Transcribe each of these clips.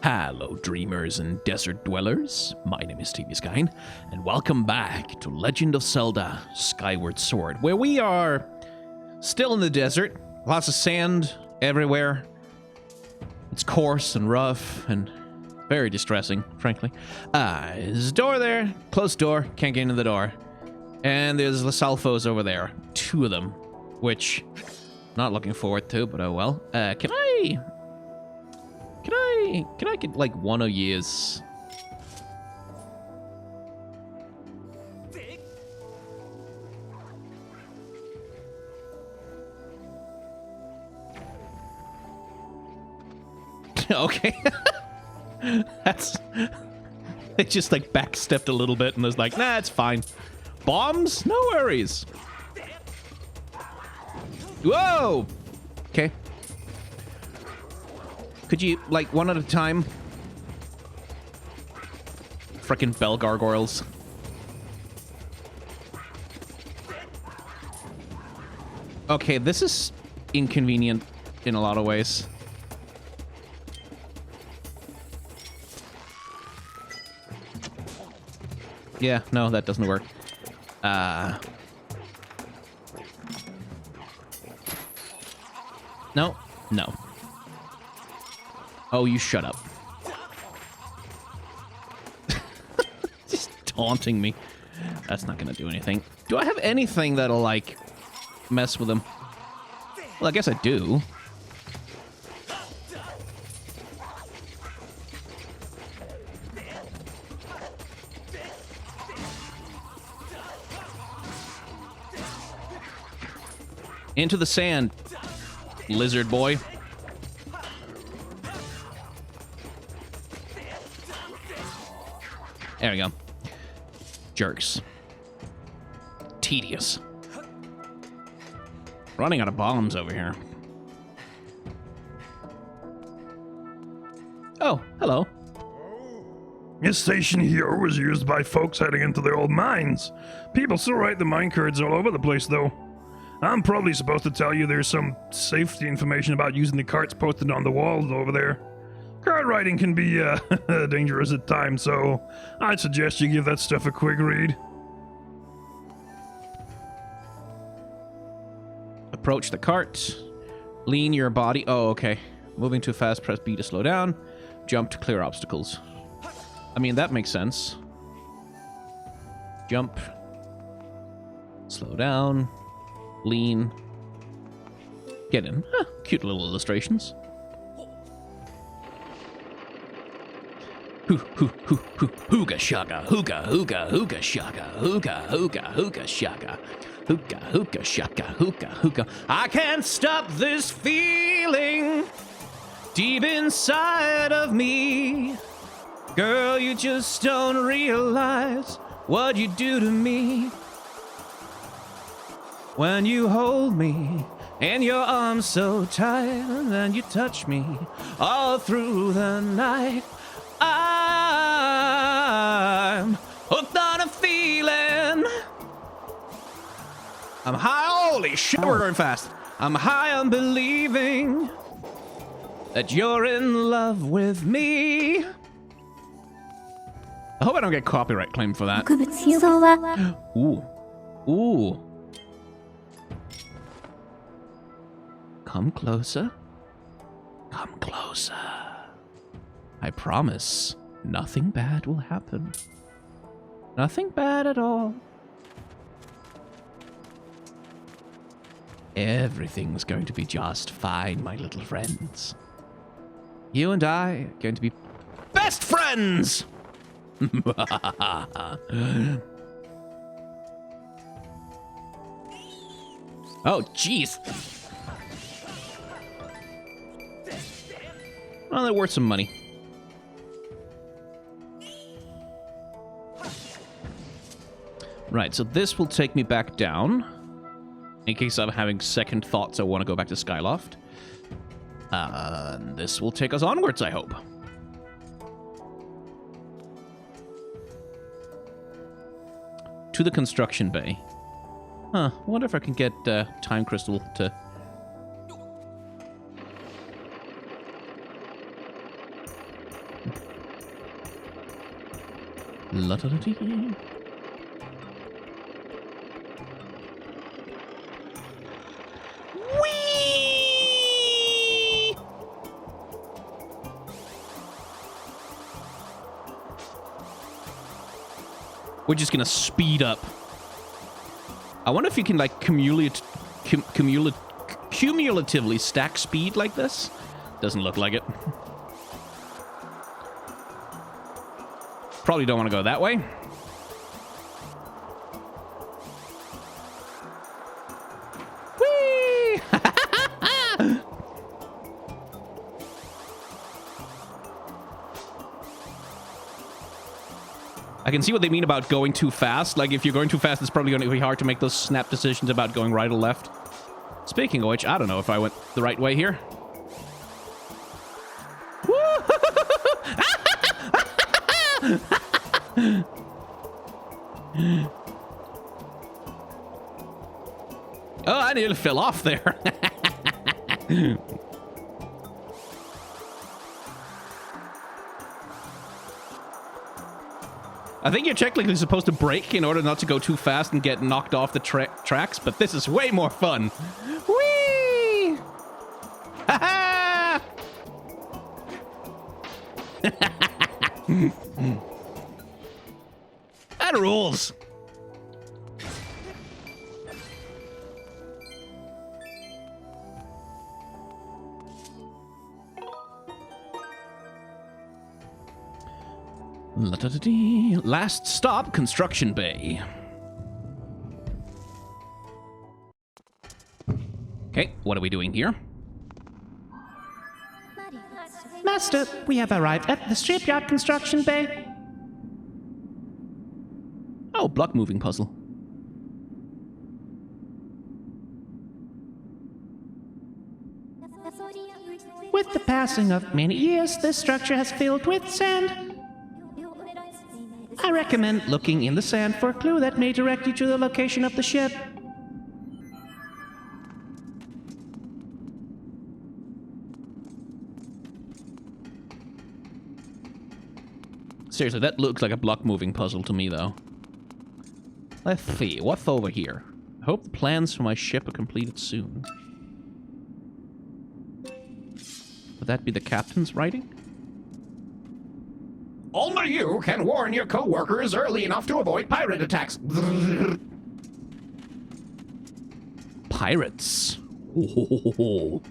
Hello, dreamers and desert dwellers. My name is TV Skyn, and welcome back to Legend of Zelda Skyward Sword, where we are still in the desert. Lots of sand everywhere. It's coarse and rough and very distressing, frankly. There's a door there. Closed door. Can't get into the door. And there's the Salfos over there. Two of them, which not looking forward to, but oh well. Can I get like one of years? Okay. That's... They just like backstepped a little bit and was like, nah, it's fine. Bombs? No worries. Whoa! Okay. Could you, like, one at a time? Frickin' bell gargoyles. Okay, this is inconvenient in a lot of ways. Yeah, no, that doesn't work. No, no. Oh, you shut up. Just taunting me. That's not gonna do anything. Do I have anything that'll, like, mess with him? Well, I guess I do. Into the sand, lizard boy. There we go. Jerks. Tedious. Running out of bombs over here. Oh, hello. This station here was used by folks heading into the old mines. People still write the mine cards all over the place, though. I'm probably supposed to tell you there's some safety information about using the carts posted on the walls over there. Card writing can be dangerous at times, so I'd suggest you give that stuff a quick read. Approach the cart. Lean your body. Oh, okay. Moving too fast, press B to slow down. Jump to clear obstacles. I mean, that makes sense. Jump. Slow down. Lean. Get in. Huh, cute little illustrations. Hooga shaka, hooga shaka, hooga shaka, hooga shaka. I can't stop this feeling deep inside of me. Girl, you just don't realize what you do to me. When you hold me in your arms so tight, and you touch me all through the night. I'm hooked on a feeling. I'm high. Holy shit, we're going fast. I'm high on believing that you're in love with me. I hope I don't get copyright claim for that. Ooh. Ooh. Come closer. Come closer. I promise nothing bad will happen. Nothing bad at all. Everything's going to be just fine, my little friends. You and I are going to be best friends! Oh, jeez. Well, they're worth some money. Right, so this will take me back down. In case I'm having second thoughts, I want to go back to Skyloft. This will take us onwards, I hope. To the construction bay. Huh, I wonder if I can get Time Crystal to... La-da-da-dee. Whee! We're just gonna speed up. I wonder if you can, like, cumulatively stack speed like this. Doesn't look like it. Probably don't want to go that way. Whee! I can see what they mean about going too fast. Like, if you're going too fast, it's probably going to be hard to make those snap decisions about going right or left. Speaking of which, I don't know if I went the right way here. Oh, I nearly fell off there. I think you're technically supposed to brake in order not to go too fast and get knocked off the tracks, but this is way more fun. Whee! Ha That rules. Last stop, construction bay. Okay, what are we doing here? Master, we have arrived at the Shipyard construction bay. Oh, block moving puzzle. With the passing of many years, this structure has filled with sand. I recommend looking in the sand for a clue that may direct you to the location of the ship. Seriously, that looks like a block moving puzzle to me, though. Let's see, what's over here? I hope the plans for my ship are completed soon. Would that be the captain's writing? Only you can warn your co-workers early enough to avoid pirate attacks. Pirates. Oh.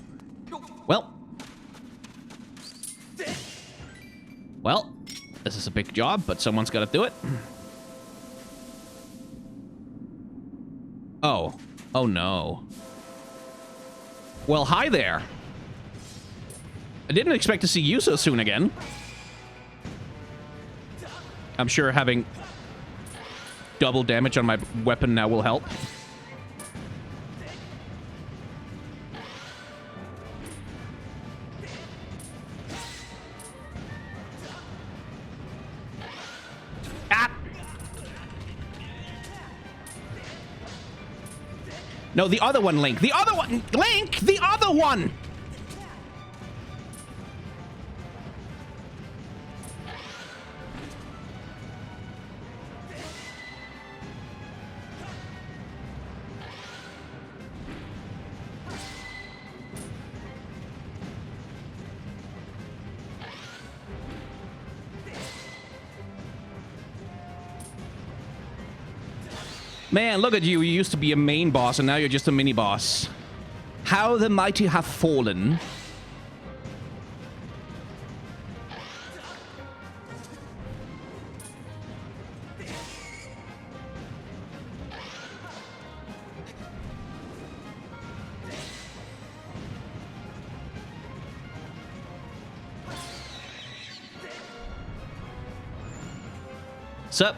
Well, this is a big job, but someone's got to do it. Oh. Oh, no. Well, hi there. I didn't expect to see you so soon again. I'm sure having double damage on my weapon now will help. Ah! No, the other one, Link. The other one! Link! The other one! Man, look at you. You used to be a main boss, and now you're just a mini-boss. How the mighty have fallen. Sup?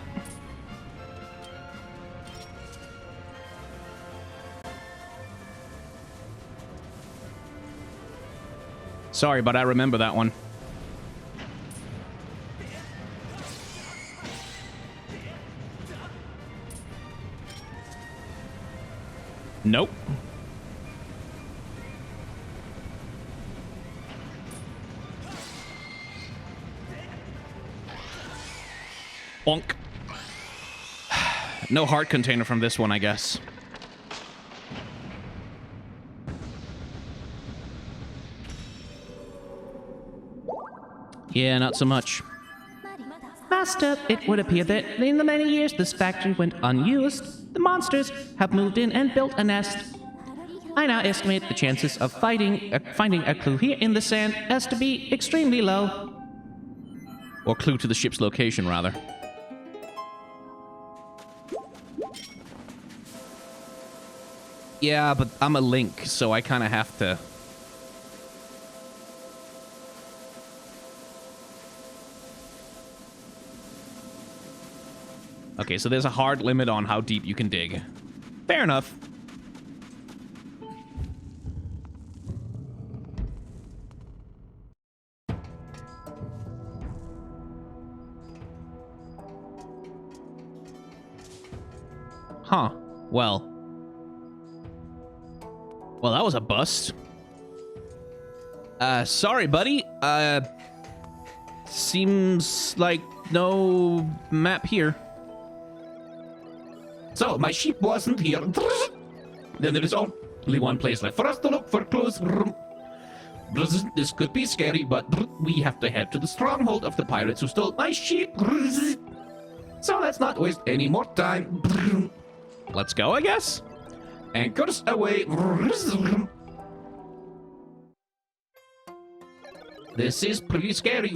Sorry, but I remember that one. Nope. Bonk. No heart container from this one, I guess. Yeah, not so much. Master, it would appear that in the many years this factory went unused, the monsters have moved in and built a nest. I now estimate the chances of finding a clue here in the sand as to be extremely low. Or clue to the ship's location, rather. Yeah, but I'm a Link, so I kind of have to... Okay, so there's a hard limit on how deep you can dig. Fair enough. Huh. Well, that was a bust. Sorry, buddy. Seems like no map here. So, my ship wasn't here. Then there is only one place left for us to look for clues. This could be scary, but we have to head to the stronghold of the pirates who stole my ship. So let's not waste any more time. Let's go, I guess. Anchors away. This is pretty scary.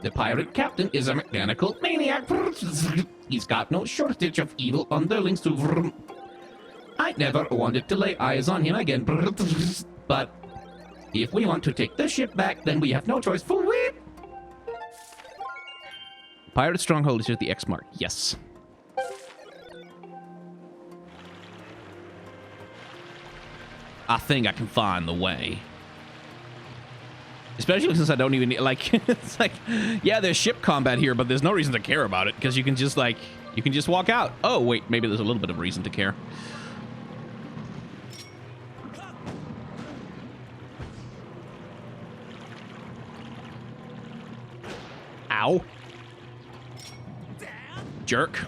The pirate captain is a mechanical maniac. He's got no shortage of evil underlings to... I never wanted to lay eyes on him again. But if we want to take the ship back, then we have no choice. Pirate stronghold is at the X mark. Yes. I think I can find the way. Especially since I don't even, like, it's like, yeah, there's ship combat here, but there's no reason to care about it, because you can just, like, you can just walk out. Oh, wait, maybe there's a little bit of reason to care. Ow. Jerk.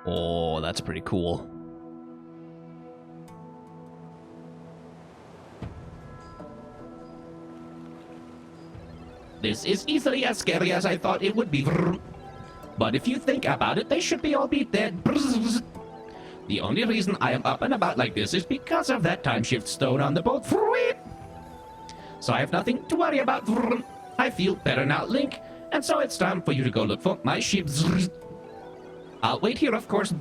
Oh, that's pretty cool. This is easily as scary as I thought it would be. But if you think about it, they should all be dead. The only reason I am up and about like this is because of that time shift stone on the boat. So I have nothing to worry about. I feel better now, Link. And so it's time for you to go look for my ship. I'll wait here, of course.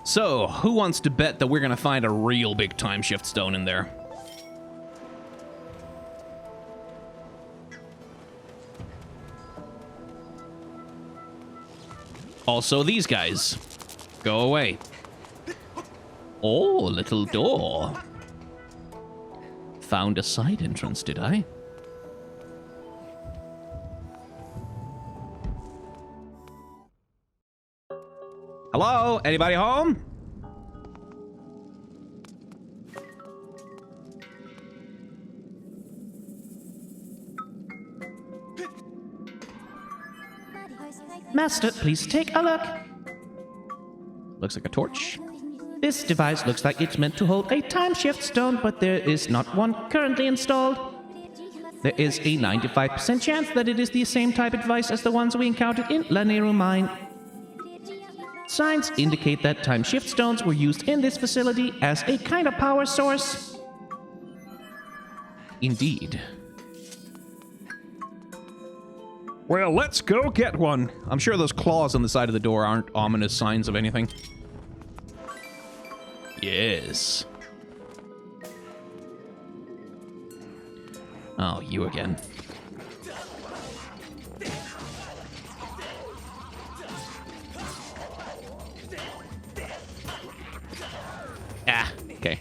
So, who wants to bet that we're gonna find a real big time shift stone in there? Also, these guys. Go away. Oh, little door. Found a side entrance, did I? Hello? Anybody home? Master, please take a look. Looks like a torch. This device looks like it's meant to hold a time shift stone, but there is not one currently installed. There is a 95% chance that it is the same type of device as the ones we encountered in Lanero Mine. Signs indicate that time shift stones were used in this facility as a kind of power source. Indeed. Well, let's go get one. I'm sure those claws on the side of the door aren't ominous signs of anything. Yes. Oh, you again. Ah. Okay.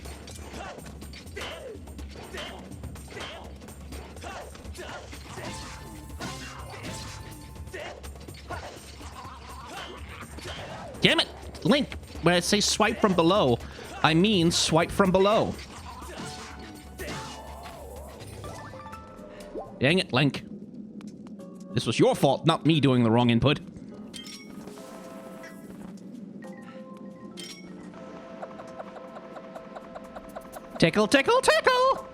Damn it! Link, when I say swipe from below, I mean swipe from below. Dang it, Link. This was your fault, not me doing the wrong input. Tickle, tickle, tickle!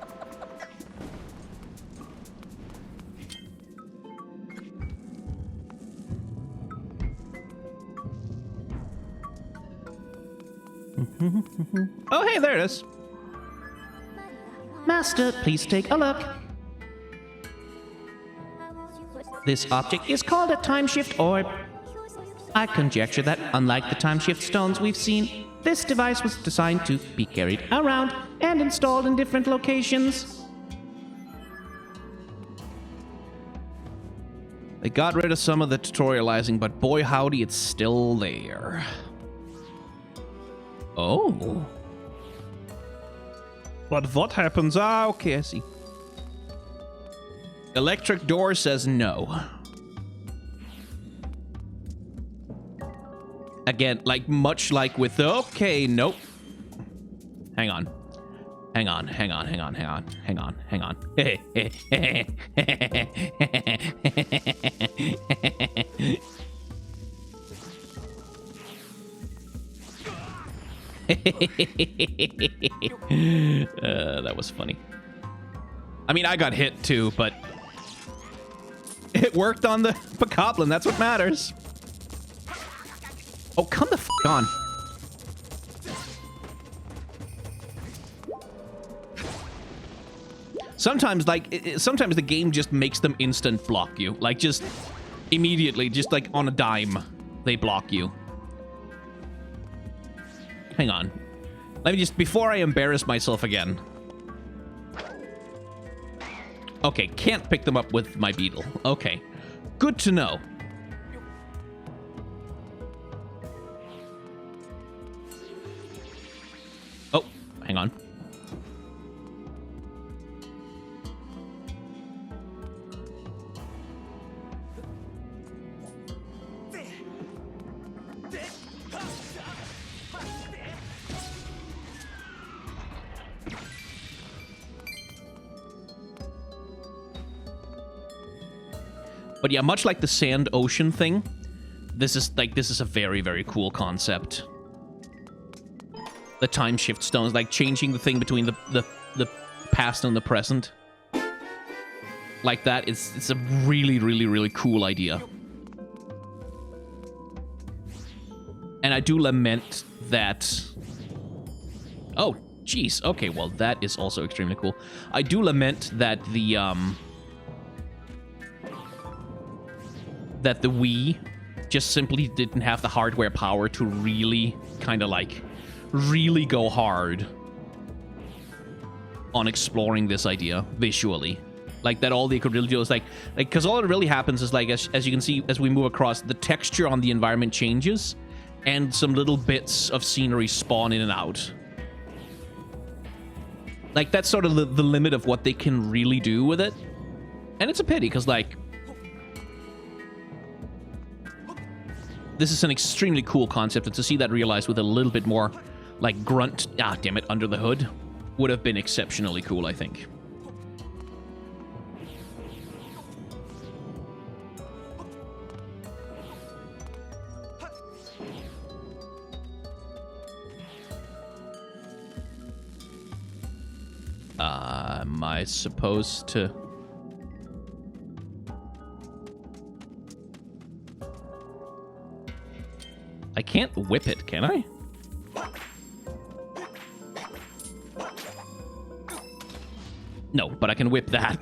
Oh, hey, there it is. Master, please take a look. This object is called a time shift orb. I conjecture that, unlike the time shift stones we've seen, this device was designed to be carried around and installed in different locations. They got rid of some of the tutorializing, but boy howdy, it's still there. Oh. But what happens? Ah, okay, I see. Electric door says no. Again, like much like with the... Okay, nope. Hang on. Hang on, hang on, hang on, hang on, hang on, hang on. That was funny. I mean, I got hit too, but it worked on the Bokoblin. That's what matters. Oh, come the f*** on. Sometimes, like, sometimes the game just makes them instant block you. Like, just immediately, just like on a dime, they block you. Hang on. Let me just, before I embarrass myself again. Okay, can't pick them up with my beetle. Okay, good to know. Oh, hang on. But yeah, much like the sand ocean thing, this is a very, very cool concept. The time shift stones, like changing the thing between the past and the present. Like that, it's a really, really, really cool idea. And I do lament that... Oh, jeez. Okay, well, that is also extremely cool. I do lament that the Wii just simply didn't have the hardware power to really kind of like really go hard on exploring this idea visually. Like that all they could really do is like because all that really happens is like as you can see as we move across, the texture on the environment changes and some little bits of scenery spawn in and out. Like that's sort of the limit of what they can really do with it. And it's a pity because like this is an extremely cool concept, and to see that realized with a little bit more, like, grunt, damn it, under the hood, would have been exceptionally cool, I think. Am I supposed to... I can't whip it, can I? No, but I can whip that.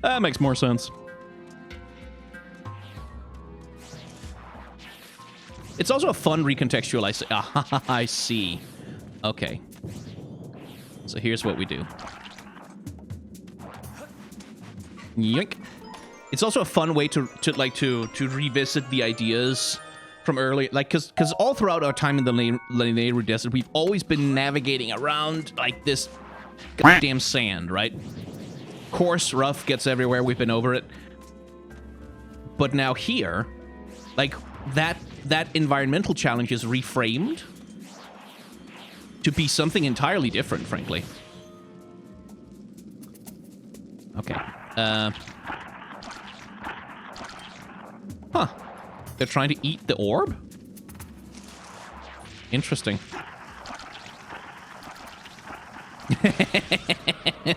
That makes more sense. It's also a fun recontextualization. Ah, I see. Okay. So here's what we do. Yoink. It's also a fun way to revisit the ideas from early, like, because all throughout our time in the Lanayru Desert, we've always been navigating around, like, this goddamn sand, right? Coarse, rough, gets everywhere, we've been over it. But now here, like, that environmental challenge is reframed to be something entirely different, frankly. Okay. Huh. They're trying to eat the orb? Interesting.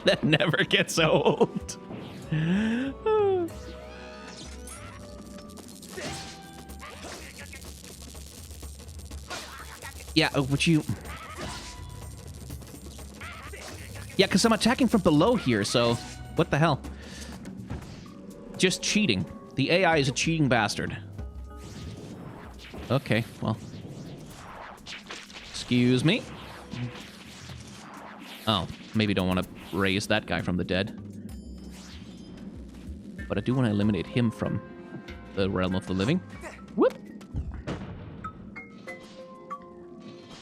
That never gets old. Yeah, would you... Yeah, because I'm attacking from below here, so... What the hell? Just cheating. The AI is a cheating bastard. Okay, well. Excuse me. Oh, maybe don't want to raise that guy from the dead. But I do want to eliminate him from the realm of the living. Whoop.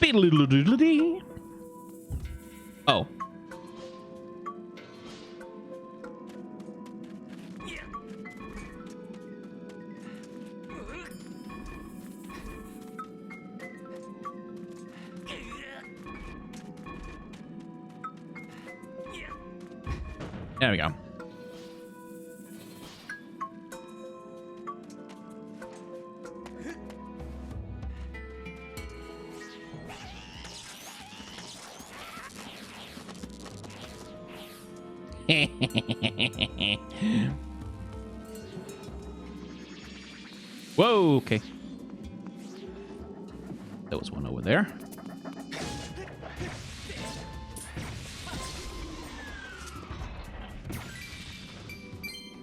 Beedle-doodle-dee. Oh. There we go. Whoa, okay. There was one over there.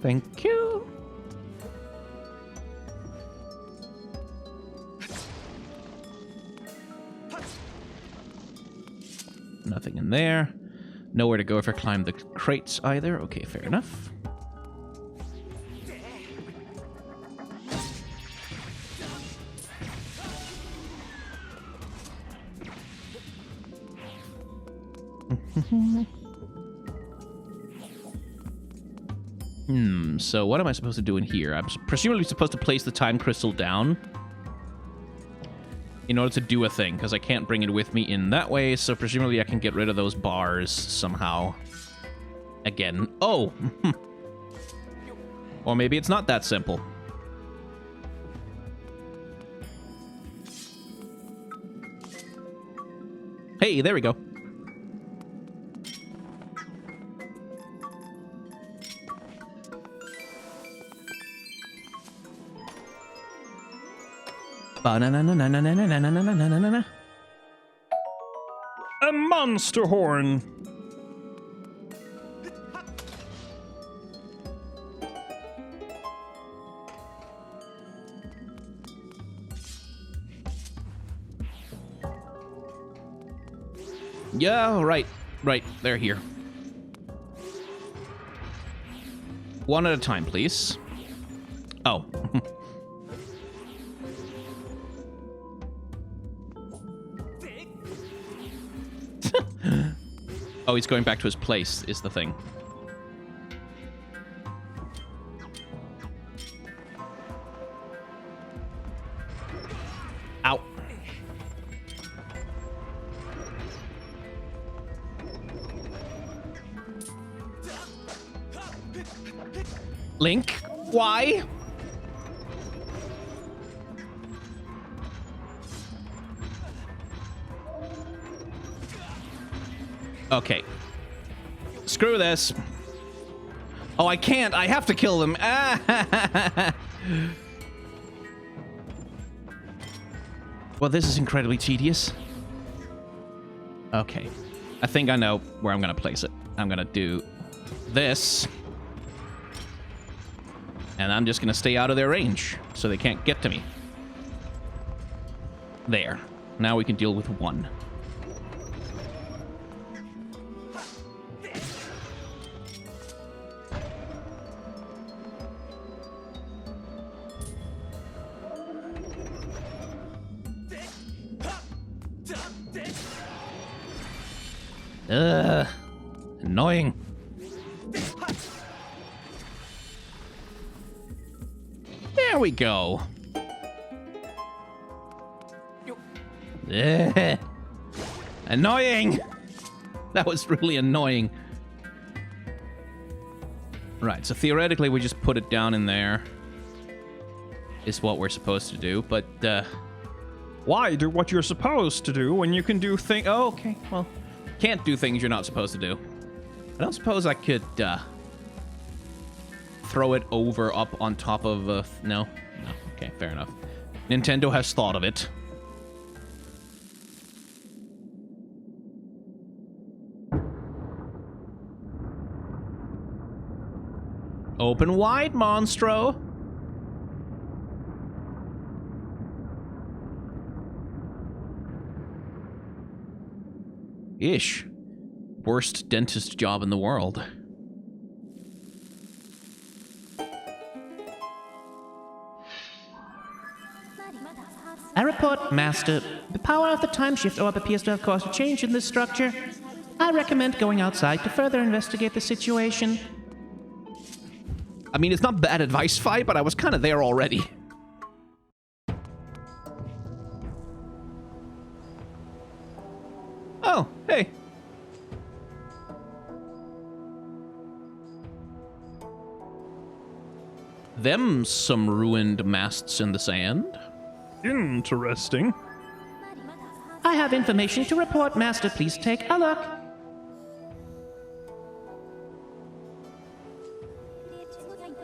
Thank you. Nothing in there. Nowhere to go if I climb the crates either. Okay, fair enough. So what am I supposed to do in here? I'm presumably supposed to place the time crystal down in order to do a thing, because I can't bring it with me in that way, so presumably I can get rid of those bars somehow. Again. Oh! Or maybe it's not that simple. Hey, there we go. A monster horn. Yeah, right. Right, they're here. One at a time, please. Oh. Oh, he's going back to his place, is the thing. Ow. Link? Why? Okay. Screw this. Oh, I can't. I have to kill them. Well, this is incredibly tedious. Okay. I think I know where I'm going to place it. I'm going to do this. And I'm just going to stay out of their range so they can't get to me. There. Now we can deal with one. Annoying. There we go. Annoying. That was really annoying. Right, so theoretically we just put it down in there. Is what we're supposed to do, but, Why do what you're supposed to do when you can do things? oh, okay, well, can't do things you're not supposed to do. I don't suppose I could, throw it over up on top of, no? No, okay, fair enough. Nintendo has thought of it. Open wide, Monstro. Ish. Worst dentist job in the world. I report, Master. The power of the time shift orb appears to have caused a change in this structure. I recommend going outside to further investigate the situation. I mean, it's not bad advice, Fi, but I was kind of there already. Oh, hey. Them some ruined masts in the sand. Interesting. I have information to report, Master. Please take a look.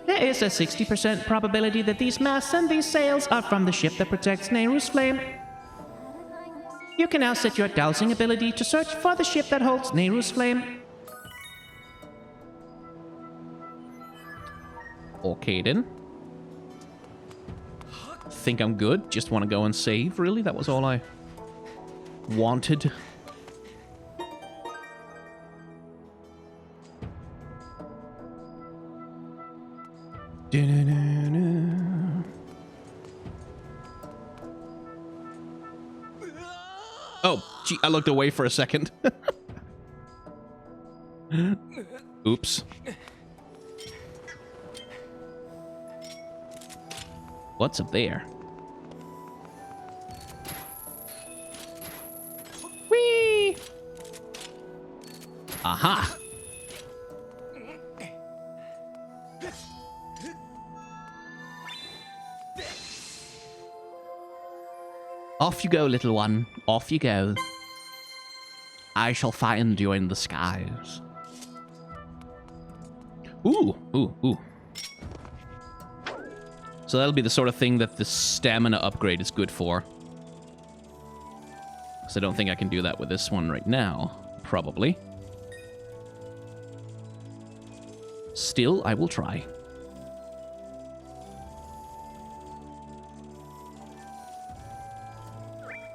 There is a 60% probability that these masts and these sails are from the ship that protects Nehru's flame. You can now set your dowsing ability to search for the ship that holds Nehru's flame. Okay, then. Think I'm good. Just want to go and save, really? That was all I wanted. Oh, gee, I looked away for a second. Oops. What's up there? Whee! Aha! Off you go, little one. Off you go. I shall find you in the skies. Ooh, ooh, ooh. So that'll be the sort of thing that the stamina upgrade is good for. Because I don't think I can do that with this one right now. Probably. Still, I will try.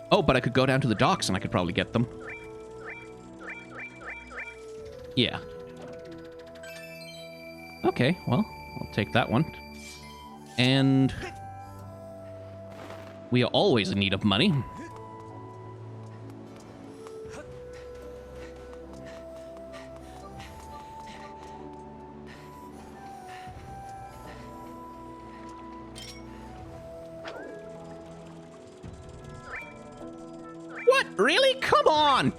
Oh, but I could go down to the docks and I could probably get them. Yeah. Okay, well, I'll take that one. And we are always in need of money. What? Really? Come on!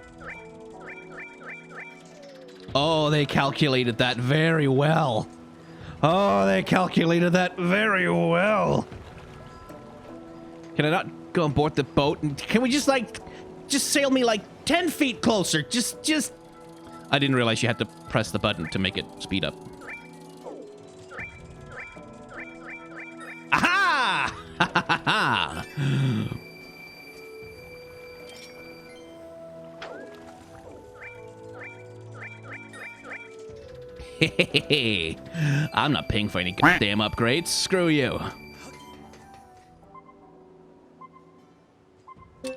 Oh, they calculated that very well. Oh, they calculated that very well. Can I not go on board the boat? And can we just sail me like 10 feet closer? Just... I didn't realize you had to press the button to make it speed up. Aha! Ha ha ha! I'm not paying for any goddamn upgrades. Screw you.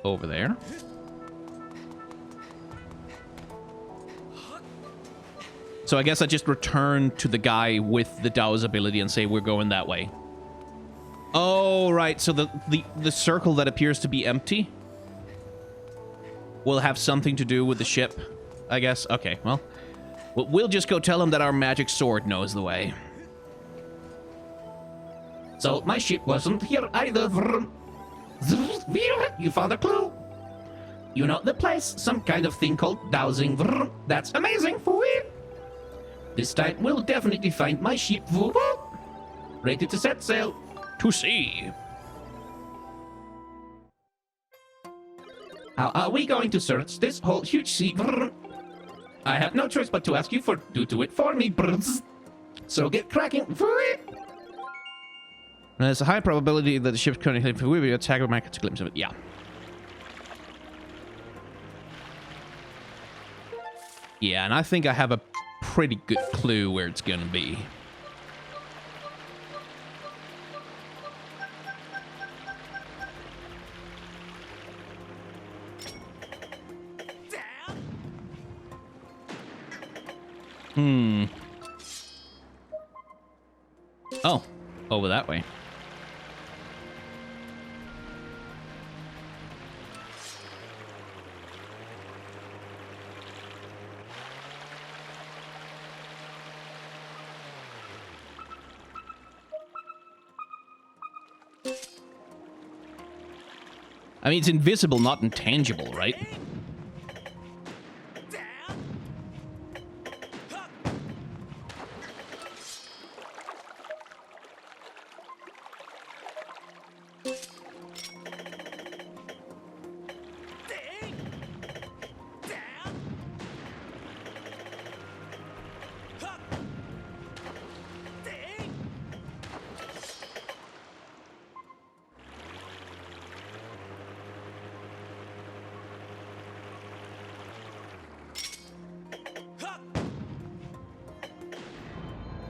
Over there. So I guess I just return to the guy with the Dow's ability and say we're going that way. Oh, right. So the circle that appears to be empty will have something to do with the ship I guess. Okay, well, we'll just go tell him that our magic sword knows the way. So my ship wasn't here either. You found a clue. You know the place, some kind of thing called dowsing. That's amazing. This time we'll definitely find my ship. Ready to set sail. To sea. How are we going to search this whole huge sea? I have no choice but to ask you to do it for me. So get cracking. There's a high probability that the ship's currently will be attacked with my glimpse of it. Yeah. Yeah, and I think I have a pretty good clue where it's gonna be. Oh, over that way. I mean, it's invisible, not intangible, right?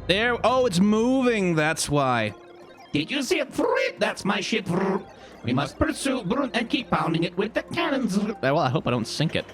There. Oh, it's moving. That's why. Did you see it? That's my ship. We must pursue and keep pounding it with the cannons. Well, I hope I don't sink it.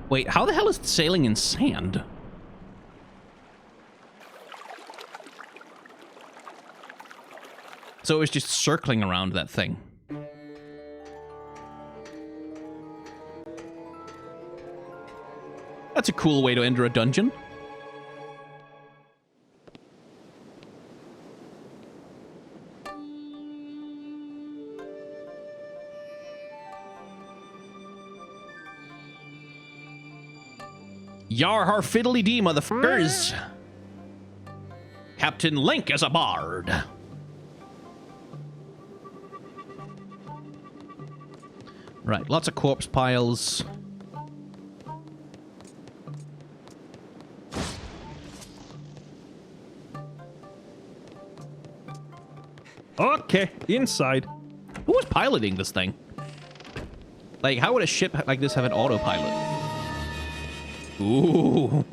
Wait, how the hell is it sailing in sand? So it was just circling around that thing. That's a cool way to enter a dungeon. Yar har fiddly dee, motherfuckers! Captain Link is a bard. Right, lots of corpse piles. Okay, inside. Who was piloting this thing? Like, how would a ship like this have an autopilot? Ooh.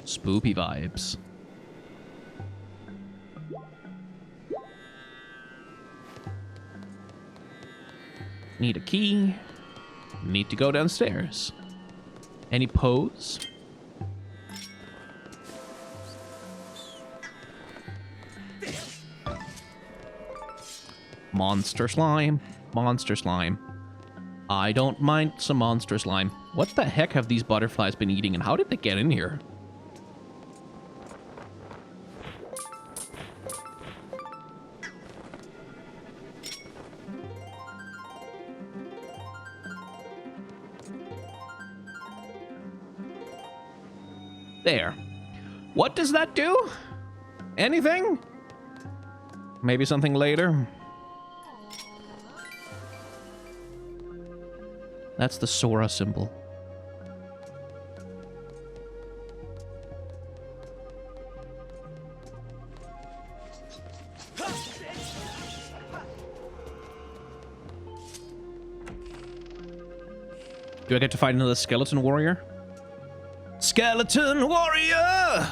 Spoopy vibes. Need a key. Need to go downstairs. Any pose? Monster slime. Monster slime. I don't mind some monster slime. What the heck have these butterflies been eating, and how did they get in here? There. What does that do? Anything? Maybe something later? That's the Sora symbol. Do I get to fight another skeleton warrior? Skeleton warrior!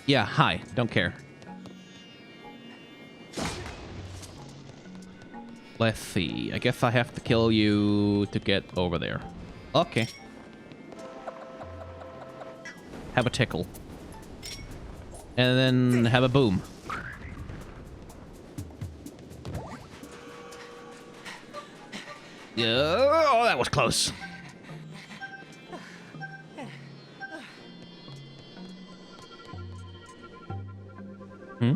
Yeah, hi. Don't care. Let's see. I guess I have to kill you to get over there. Okay. Have a tickle. And then have a boom. Yeah, oh, that was close. Hmm?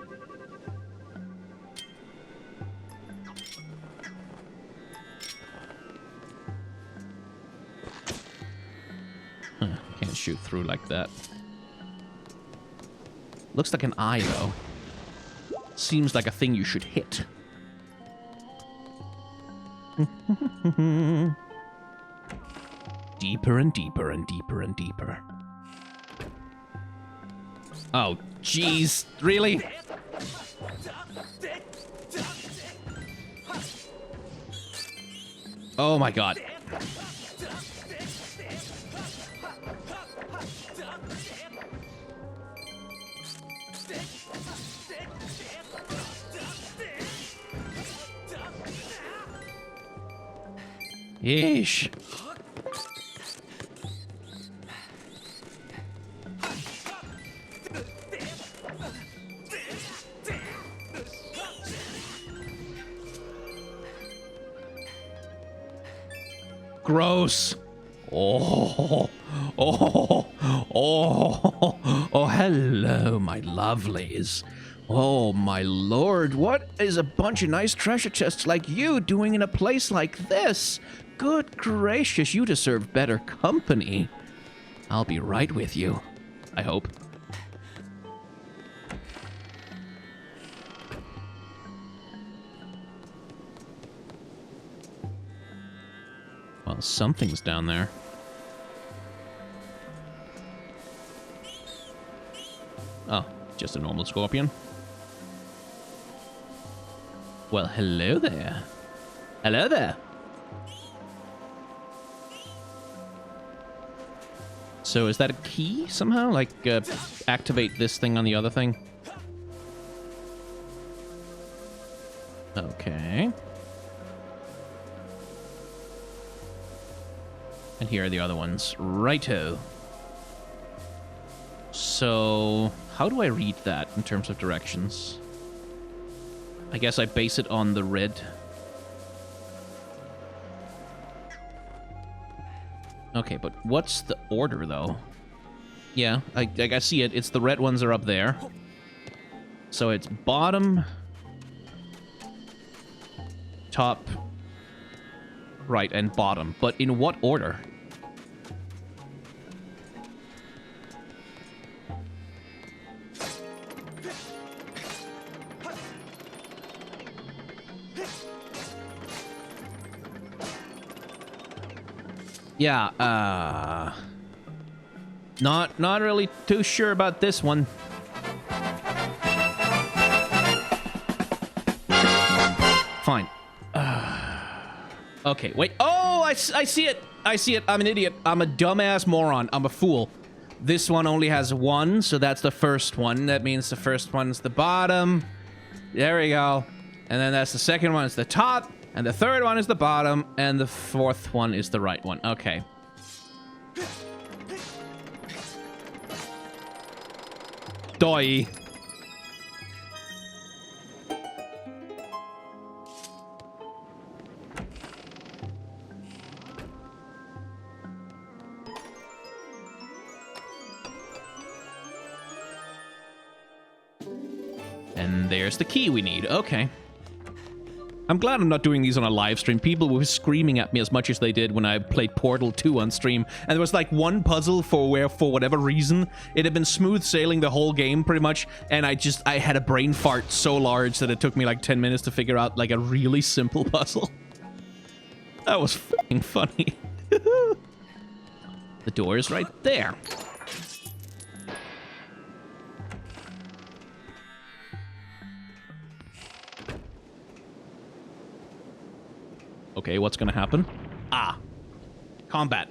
Huh, can't shoot through like that. Looks like an eye, though. Seems like a thing you should hit. Deeper and deeper and deeper and deeper. Oh, jeez. Really? Oh my god. Yeesh. Gross. Oh, oh, oh, oh, hello, my lovelies. Oh, my lord, what is a bunch of nice treasure chests like you doing in a place like this? Good gracious, you deserve better company. I'll be right with you, I hope. Well, something's down there. Oh, just a normal scorpion. Well, hello there. Hello there. So is that a key somehow? Like, activate this thing on the other thing? Okay. And here are the other ones. Righto. So, how do I read that in terms of directions? I guess I base it on the red. Okay, but what's the order, though? Yeah, I see it. It's the red ones are up there. So it's bottom, top, right, and bottom. But in what order? Yeah, not really too sure about this one. Fine. Okay, wait. Oh, I see it. I see it. I'm an idiot. I'm a dumbass moron. I'm a fool. This one only has one, so that's the first one. That means the first one's the bottom. There we go. And then that's the second one is the top. And the third one is the bottom, and the fourth one is the right one. Okay. Doi. And there's the key we need. Okay. I'm glad I'm not doing these on a live stream. People were screaming at me as much as they did when I played Portal 2 on stream. And there was like one puzzle for whatever reason, it had been smooth sailing the whole game pretty much. And I had a brain fart so large that it took me like 10 minutes to figure out like a really simple puzzle. That was fucking funny. The door is right there. Okay, what's gonna happen? Ah. Combat.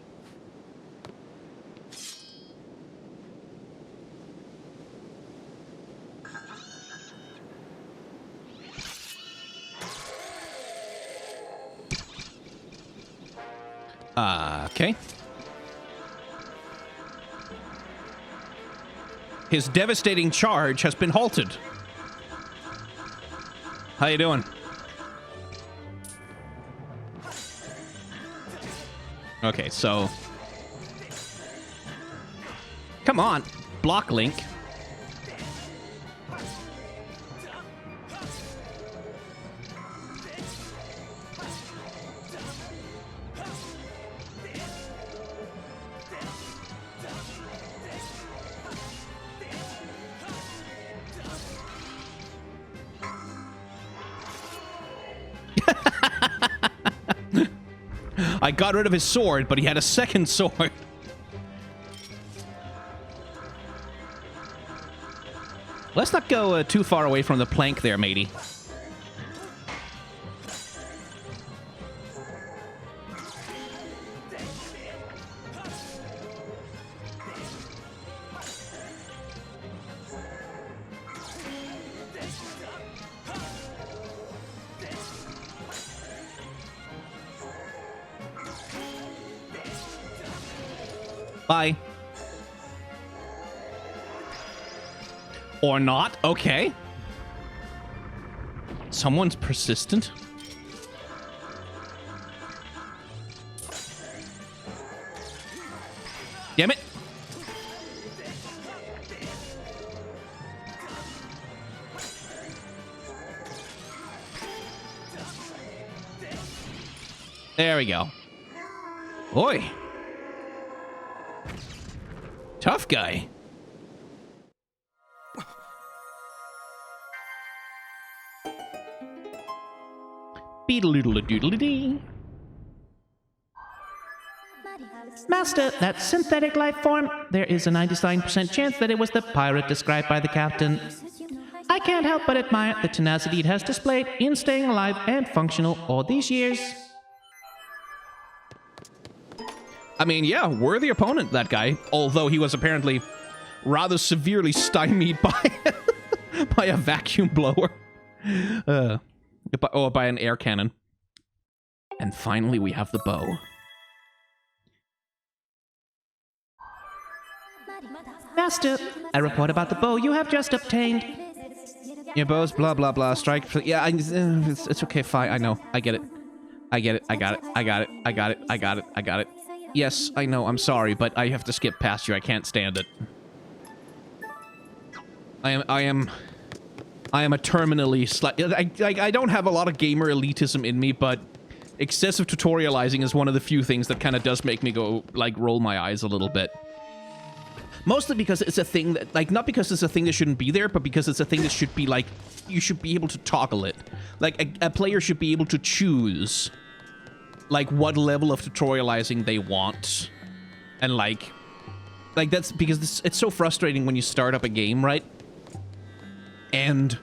Okay. His devastating charge has been halted. How you doing? Okay, so... Come on, block Link. I got rid of his sword, but he had a second sword. Let's not go too far away from the plank there, matey. Bye. Or not? Okay. Someone's persistent. Damn it. There we go. Oi. Tough guy. Beedle-doodle-doodle-dee. Master, that synthetic life form, there is a 99% chance that it was the pirate described by the captain. I can't help but admire the tenacity it has displayed in staying alive and functional all these years. I mean, yeah, worthy opponent, that guy. Although he was apparently rather severely stymied by by a vacuum blower. By an air cannon. And finally, we have the bow. Master, a report about the bow you have just obtained. Your bow's blah, blah, blah. Strike. Yeah, it's okay, fine. I know. I get it. I get it. I got it. I got it. I got it. I got it. I got it. Yes, I know. I'm sorry, but I have to skip past you. I can't stand it. I am a terminally I don't have a lot of gamer elitism in me, but excessive tutorializing is one of the few things that kind of does make me go, like, roll my eyes a little bit. Mostly because it's a thing that, like, not because it's a thing that shouldn't be there, but because it's a thing that should be, like, you should be able to toggle it. Like, a player should be able to choose, like, what level of tutorializing they want. And, like that's because it's so frustrating when you start up a game, right? And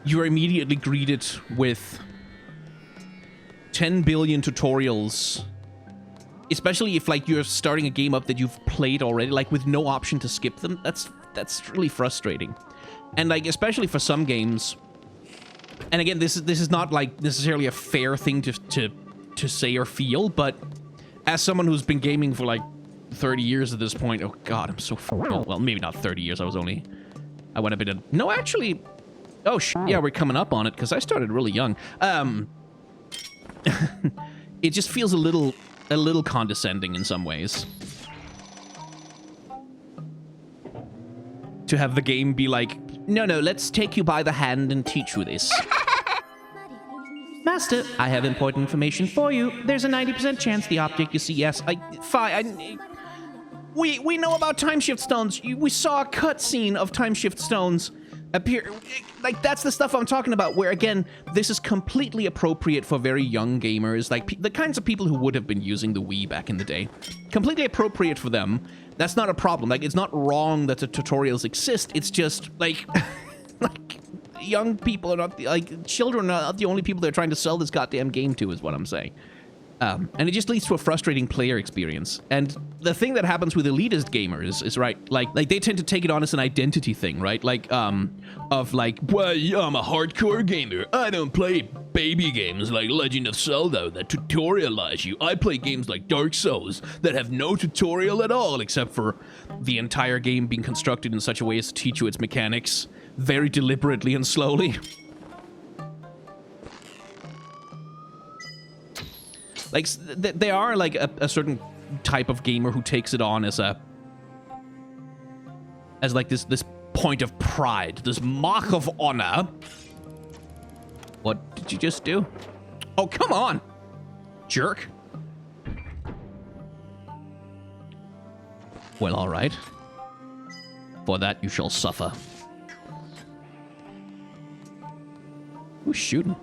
you're immediately greeted with 10 billion tutorials, especially if, like, you're starting a game up that you've played already, like, with no option to skip them. That's really frustrating. And, like, especially for some games, and again, this is not, like, necessarily a fair thing to say or feel, but as someone who's been gaming for, like, 30 years at this point, oh god, I'm so well, maybe not 30 years, I went a bit of, no, actually, oh, yeah, we're coming up on it, because I started really young. It just feels a little condescending in some ways. To have the game be like, no, let's take you by the hand and teach you this. Master, I have important information for you. There's a 90% chance the object you see, yes, We know about time shift stones. We saw a cutscene of time shift stones appear. Like, that's the stuff I'm talking about, where, again, this is completely appropriate for very young gamers, like the kinds of people who would have been using the Wii back in the day. Completely appropriate for them. That's not a problem. Like, it's not wrong that the tutorials exist. It's just, like, like, young people are not, like, children are not the only people they're trying to sell this goddamn game to, is what I'm saying. And it just leads to a frustrating player experience. And the thing that happens with elitist gamers is right, like they tend to take it on as an identity thing, right? Like, of like, well, yeah, I'm a hardcore gamer. I don't play baby games like Legend of Zelda that tutorialize you. I play games like Dark Souls that have no tutorial at all, except for the entire game being constructed in such a way as to teach you its mechanics very deliberately and slowly. Like, they are, like, a certain type of gamer who takes it on as like, this point of pride, this mark of honor. What did you just do? Oh, come on, jerk. Well, all right. For that you shall suffer. Who's shooting?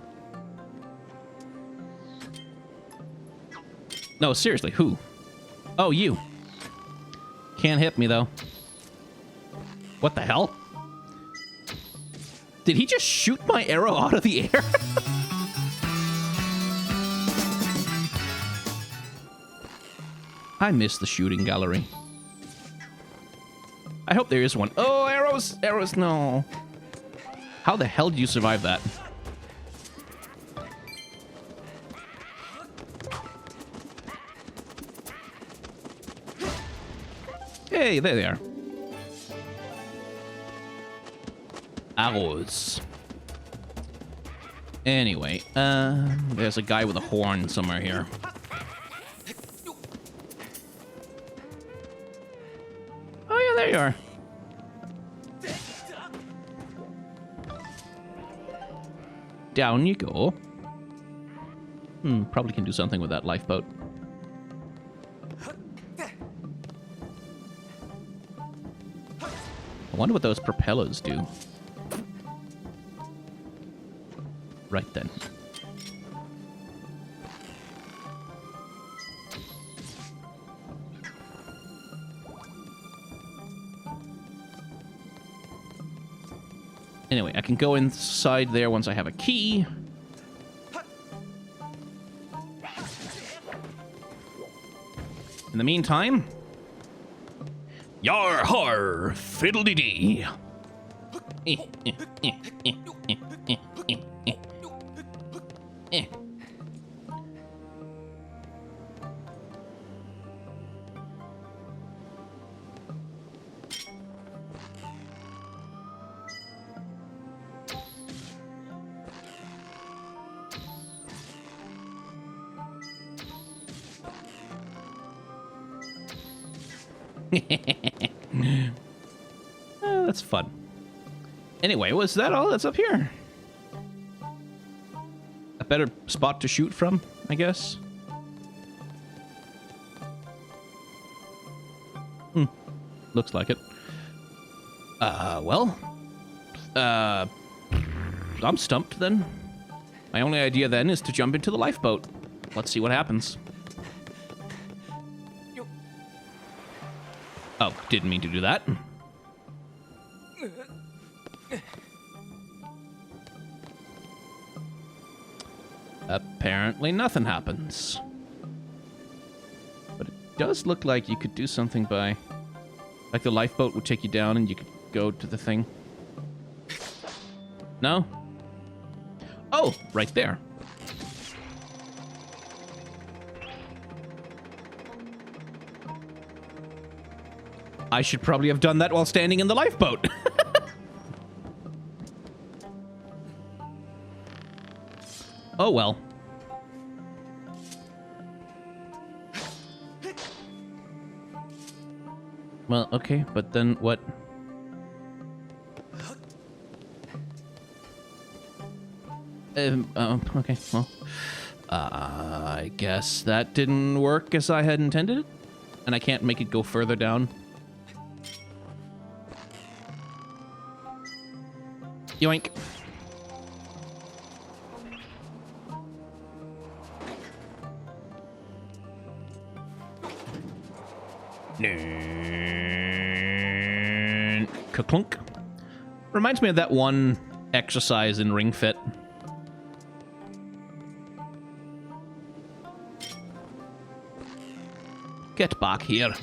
No, seriously, who? Oh, you. Can't hit me, though. What the hell? Did he just shoot my arrow out of the air? I miss the shooting gallery. I hope there is one. Oh, arrows! Arrows, no. How the hell did you survive that? Hey, there they are. Arrows. Anyway, there's a guy with a horn somewhere here. Oh yeah, there you are. Down you go. Probably can do something with that lifeboat. I wonder what those propellers do. Right then. Anyway, I can go inside there once I have a key. In the meantime... Yar har, fiddle-dee-dee. That's fun. Anyway, was that all that's up here? A better spot to shoot from, I guess. Looks like it. Well. I'm stumped then. My only idea then is to jump into the lifeboat. Let's see what happens. Oh, didn't mean to do that. Apparently nothing happens. But it does look like you could do something by... Like the lifeboat would take you down and you could go to the thing. No? Oh, right there. I should probably have done that while standing in the lifeboat. Oh, well. Well, okay, but then what? Okay, well. I guess that didn't work as I had intended it. And I can't make it go further down. Yoink. Ka-clunk. Reminds me of that one exercise in Ring Fit. Get back here.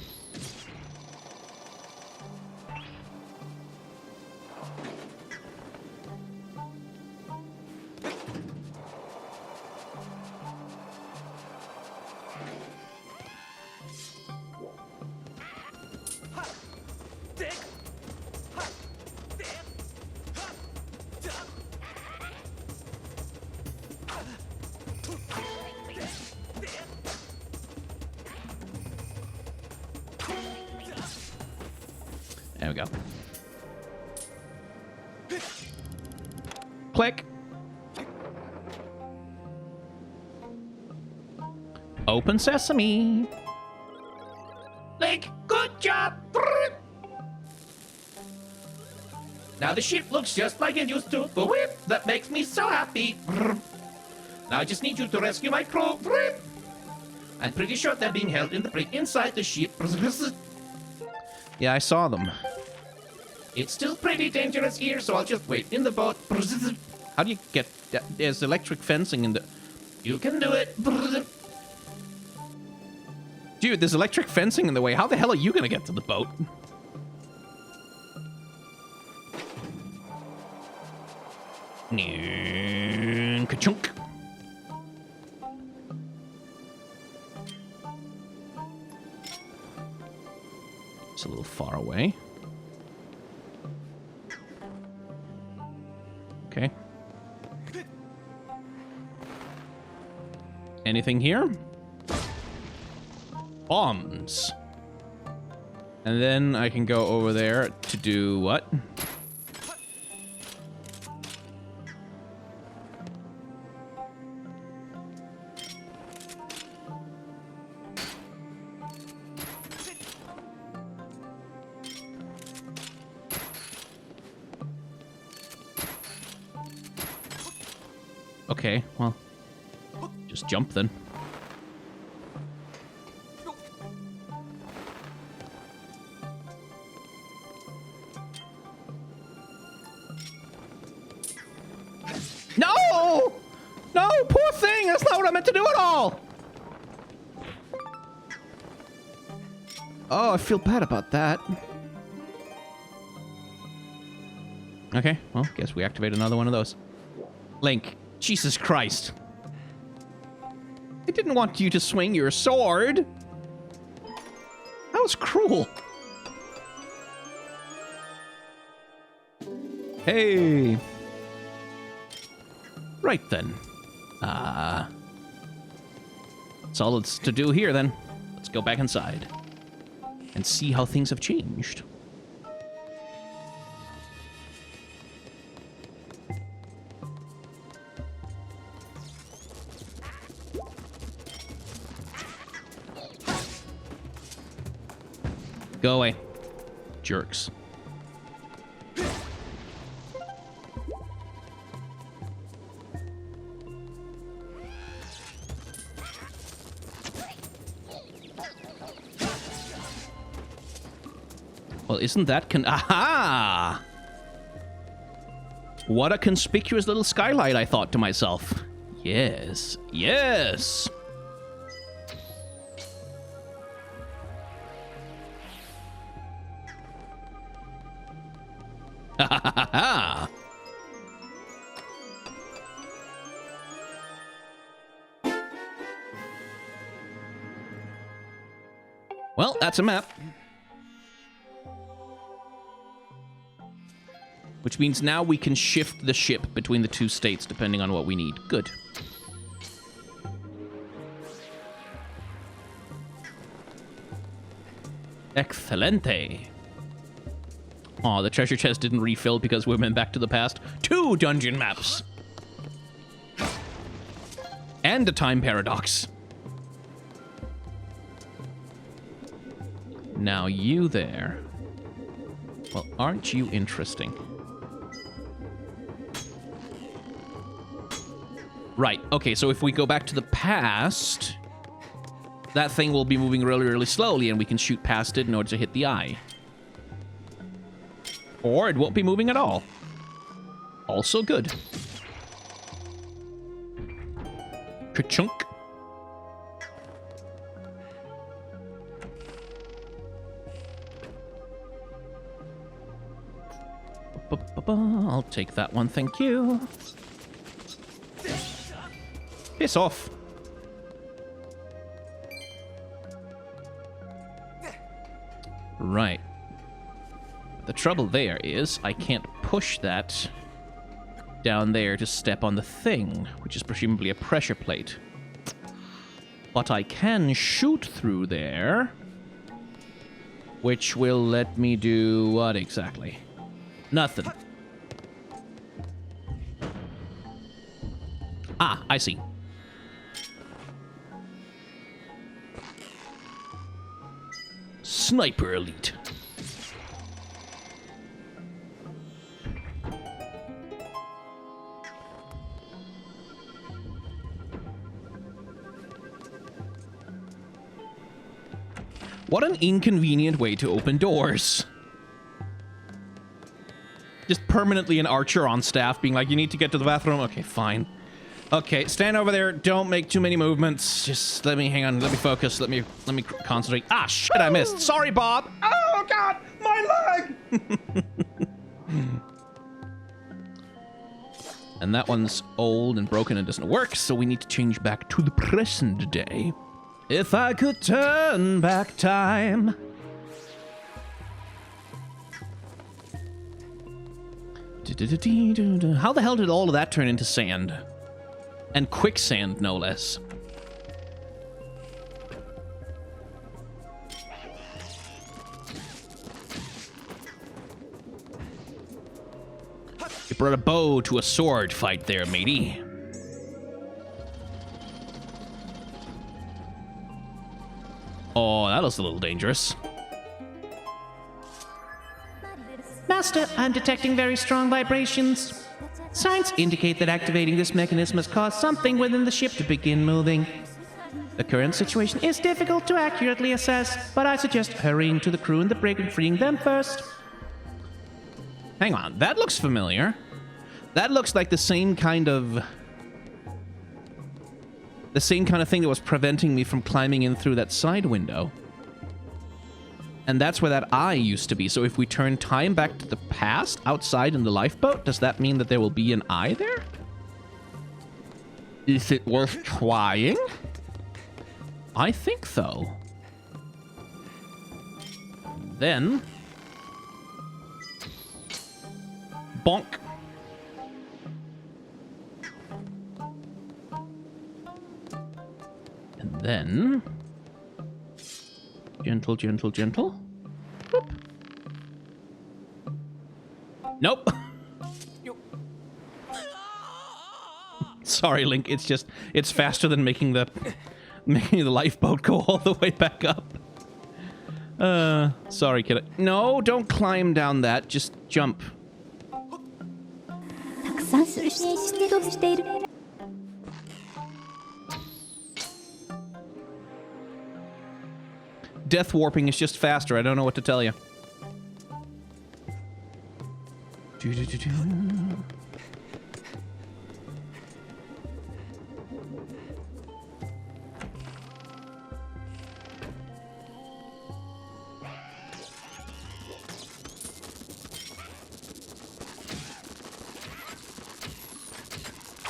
There we go. Click. Open sesame. Link, good job! Now the ship looks just like it used to. Whip, that makes me so happy. Now I just need you to rescue my crew. I'm pretty sure they're being held in the brig inside the ship. Yeah, I saw them. It's still pretty dangerous here, so I'll just wait in the boat. How do you get... There's electric fencing in the... You can do it. Dude, there's electric fencing in the way. How the hell are you gonna get to the boat? Ka-chunk. It's a little far away. Okay. Anything here? Bombs. And then I can go over there to do what? Okay, well, just jump then. No! No, poor thing! That's not what I meant to do at all! Oh, I feel bad about that. Okay, well, guess we activate another one of those. Link, Jesus Christ. I didn't want you to swing your sword. That was cruel. Hey. Right then. That's all it's to do here then. Let's go back inside and see how things have changed. Go away. Jerks. Well, isn't that aha! What a conspicuous little skylight, I thought to myself. Yes. Yes! Well, that's a map. Which means now we can shift the ship between the two states depending on what we need. Good. Excelente. Aw, the treasure chest didn't refill because we went back to the past. 2 dungeon maps. And a time paradox. Now you there. Well, aren't you interesting? Right, okay, so if we go back to the past, that thing will be moving really, really slowly and we can shoot past it in order to hit the eye. Or it won't be moving at all. Also good. Ka-chunk. I'll take that one, thank you. Piss off. Right. The trouble there is I can't push that down there to step on the thing, which is presumably a pressure plate. But I can shoot through there, which will let me do what exactly? Nothing. Ah, I see. Sniper Elite. What an inconvenient way to open doors. Just permanently an archer on staff being like, you need to get to the bathroom? Okay, fine. Okay, stand over there. Don't make too many movements. Just let me, hang on, let me focus. Let me concentrate. Ah, shit, I missed. Sorry, Bob. Oh, God, my leg. And that one's old and broken and doesn't work, so we need to change back to the present day. If I could turn back time. How the hell did all of that turn into sand? And quicksand, no less. You brought a bow to a sword fight there, matey. Oh, that was a little dangerous. Master, I'm detecting very strong vibrations. Signs indicate that activating this mechanism has caused something within the ship to begin moving. The current situation is difficult to accurately assess, but I suggest hurrying to the crew in the brig and freeing them first. Hang on, that looks familiar. That looks like the same kind of thing that was preventing me from climbing in through that side window. And that's where that eye used to be. So if we turn time back to the past outside in the lifeboat, does that mean that there will be an eye there? Is it worth trying? I think so. Then... bonk. And then... gentle, gentle, gentle. Whoop. Nope. Sorry, Link. It's faster than making the lifeboat go all the way back up. Sorry, kid. No, don't climb down that. Just jump. Death warping is just faster. I don't know what to tell you.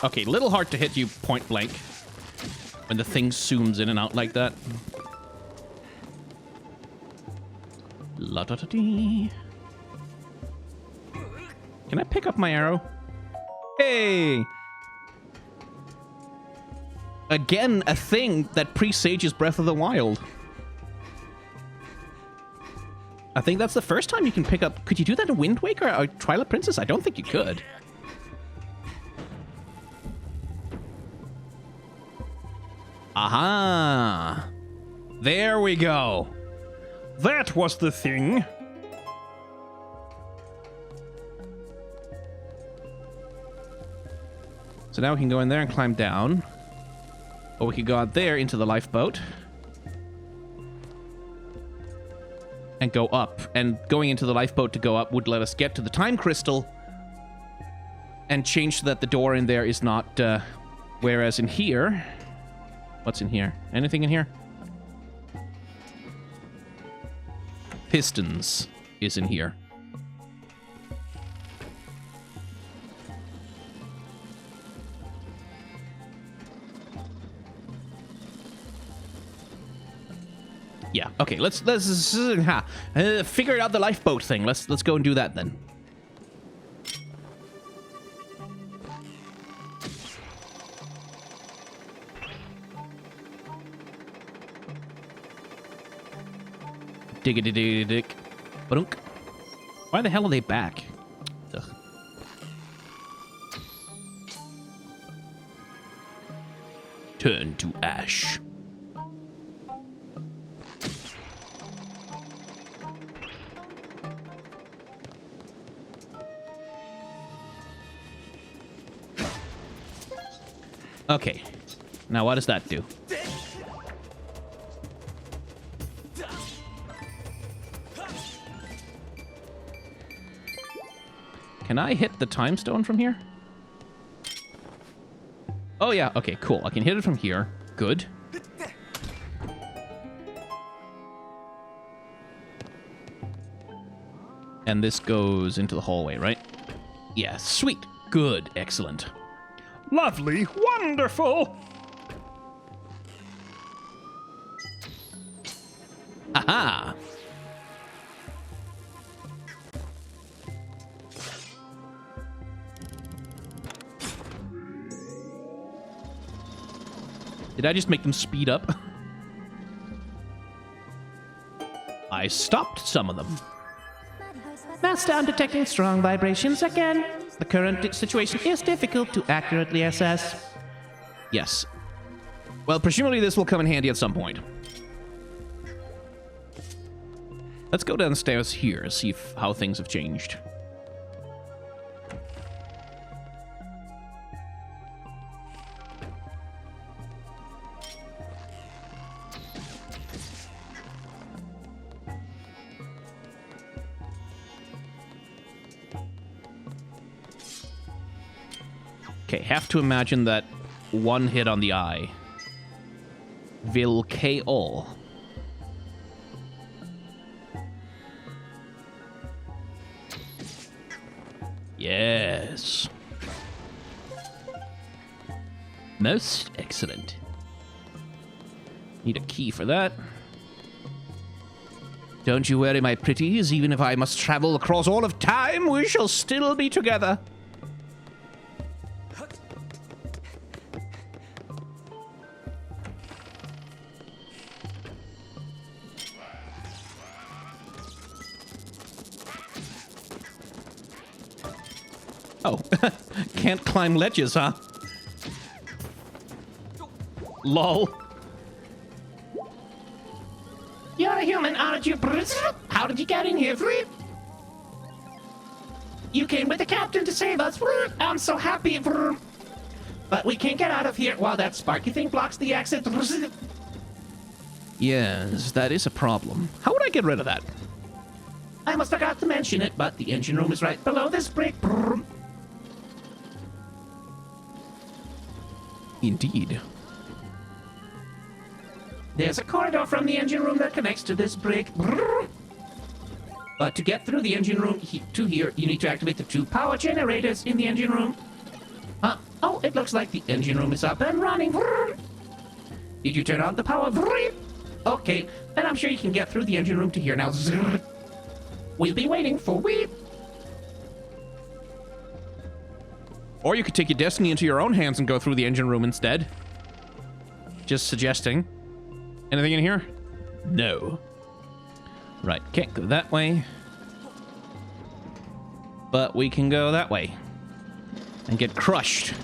Okay, little hard to hit you point blank when the thing zooms in and out like that. La da da dee. Can I pick up my arrow? Hey! Again, a thing that presages Breath of the Wild. I think that's the first time you can pick up... Could you do that in Wind Waker or Twilight Princess? I don't think you could. Aha! There we go. That was the thing. So now we can go in there and climb down. Or we could go out there into the lifeboat. And go up. And going into the lifeboat to go up would let us get to the time crystal. and change so that the door in there is not, whereas in here... What's in here? Anything in here? Pistons is in here. Yeah, okay, let's figure out the lifeboat thing. Let's go and do that then. Diggity-diggity-dick. Badunk. Why the hell are they back? Ugh. Turn to ash. Okay. Now what does that do? Can I hit the time stone from here? Oh yeah, okay, cool. I can hit it from here. Good. And this goes into the hallway, right? Yeah, sweet. Good. Excellent. Lovely. Wonderful. Aha! Did I just make them speed up? I stopped some of them. Master, I'm detecting strong vibrations again. The current situation is difficult to accurately assess. Yes. Well, presumably this will come in handy at some point. Let's go downstairs here, see how things have changed. Okay, have to imagine that one hit on the eye will KO. Yes. Most excellent. Need a key for that. Don't you worry, my pretties. Even if I must travel across all of time, we shall still be together. Oh, can't climb ledges, huh? Lol. You're a human, aren't you? How did you get in here? You came with the captain to save us. I'm so happy. But we can't get out of here while that sparky thing blocks the exit. Yes, that is a problem. How would I get rid of that? I almost forgot to mention it, but the engine room is right below this brick. Indeed. There's a corridor from the engine room that connects to this brick. But to get through the engine room to here, you need to activate the 2 power generators in the engine room. Oh, it looks like the engine room is up and running. Did you turn on the power? Okay, then I'm sure you can get through the engine room to here now. We'll be waiting for Weep. Or you could take your destiny into your own hands and go through the engine room instead. Just suggesting. Anything in here? No. Right, can't go that way. But we can go that way. And get crushed.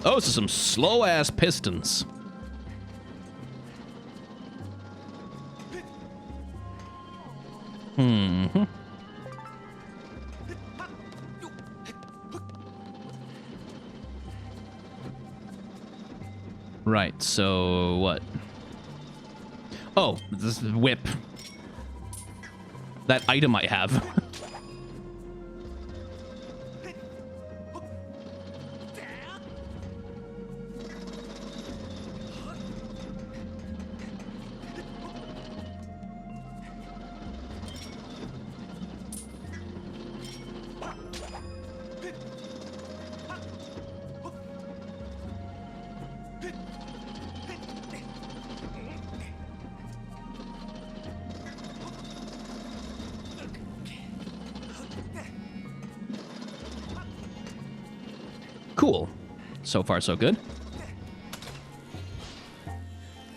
Oh, so some slow-ass pistons. Right, so what? Oh, this is whip. That item I have. Cool. So far, so good.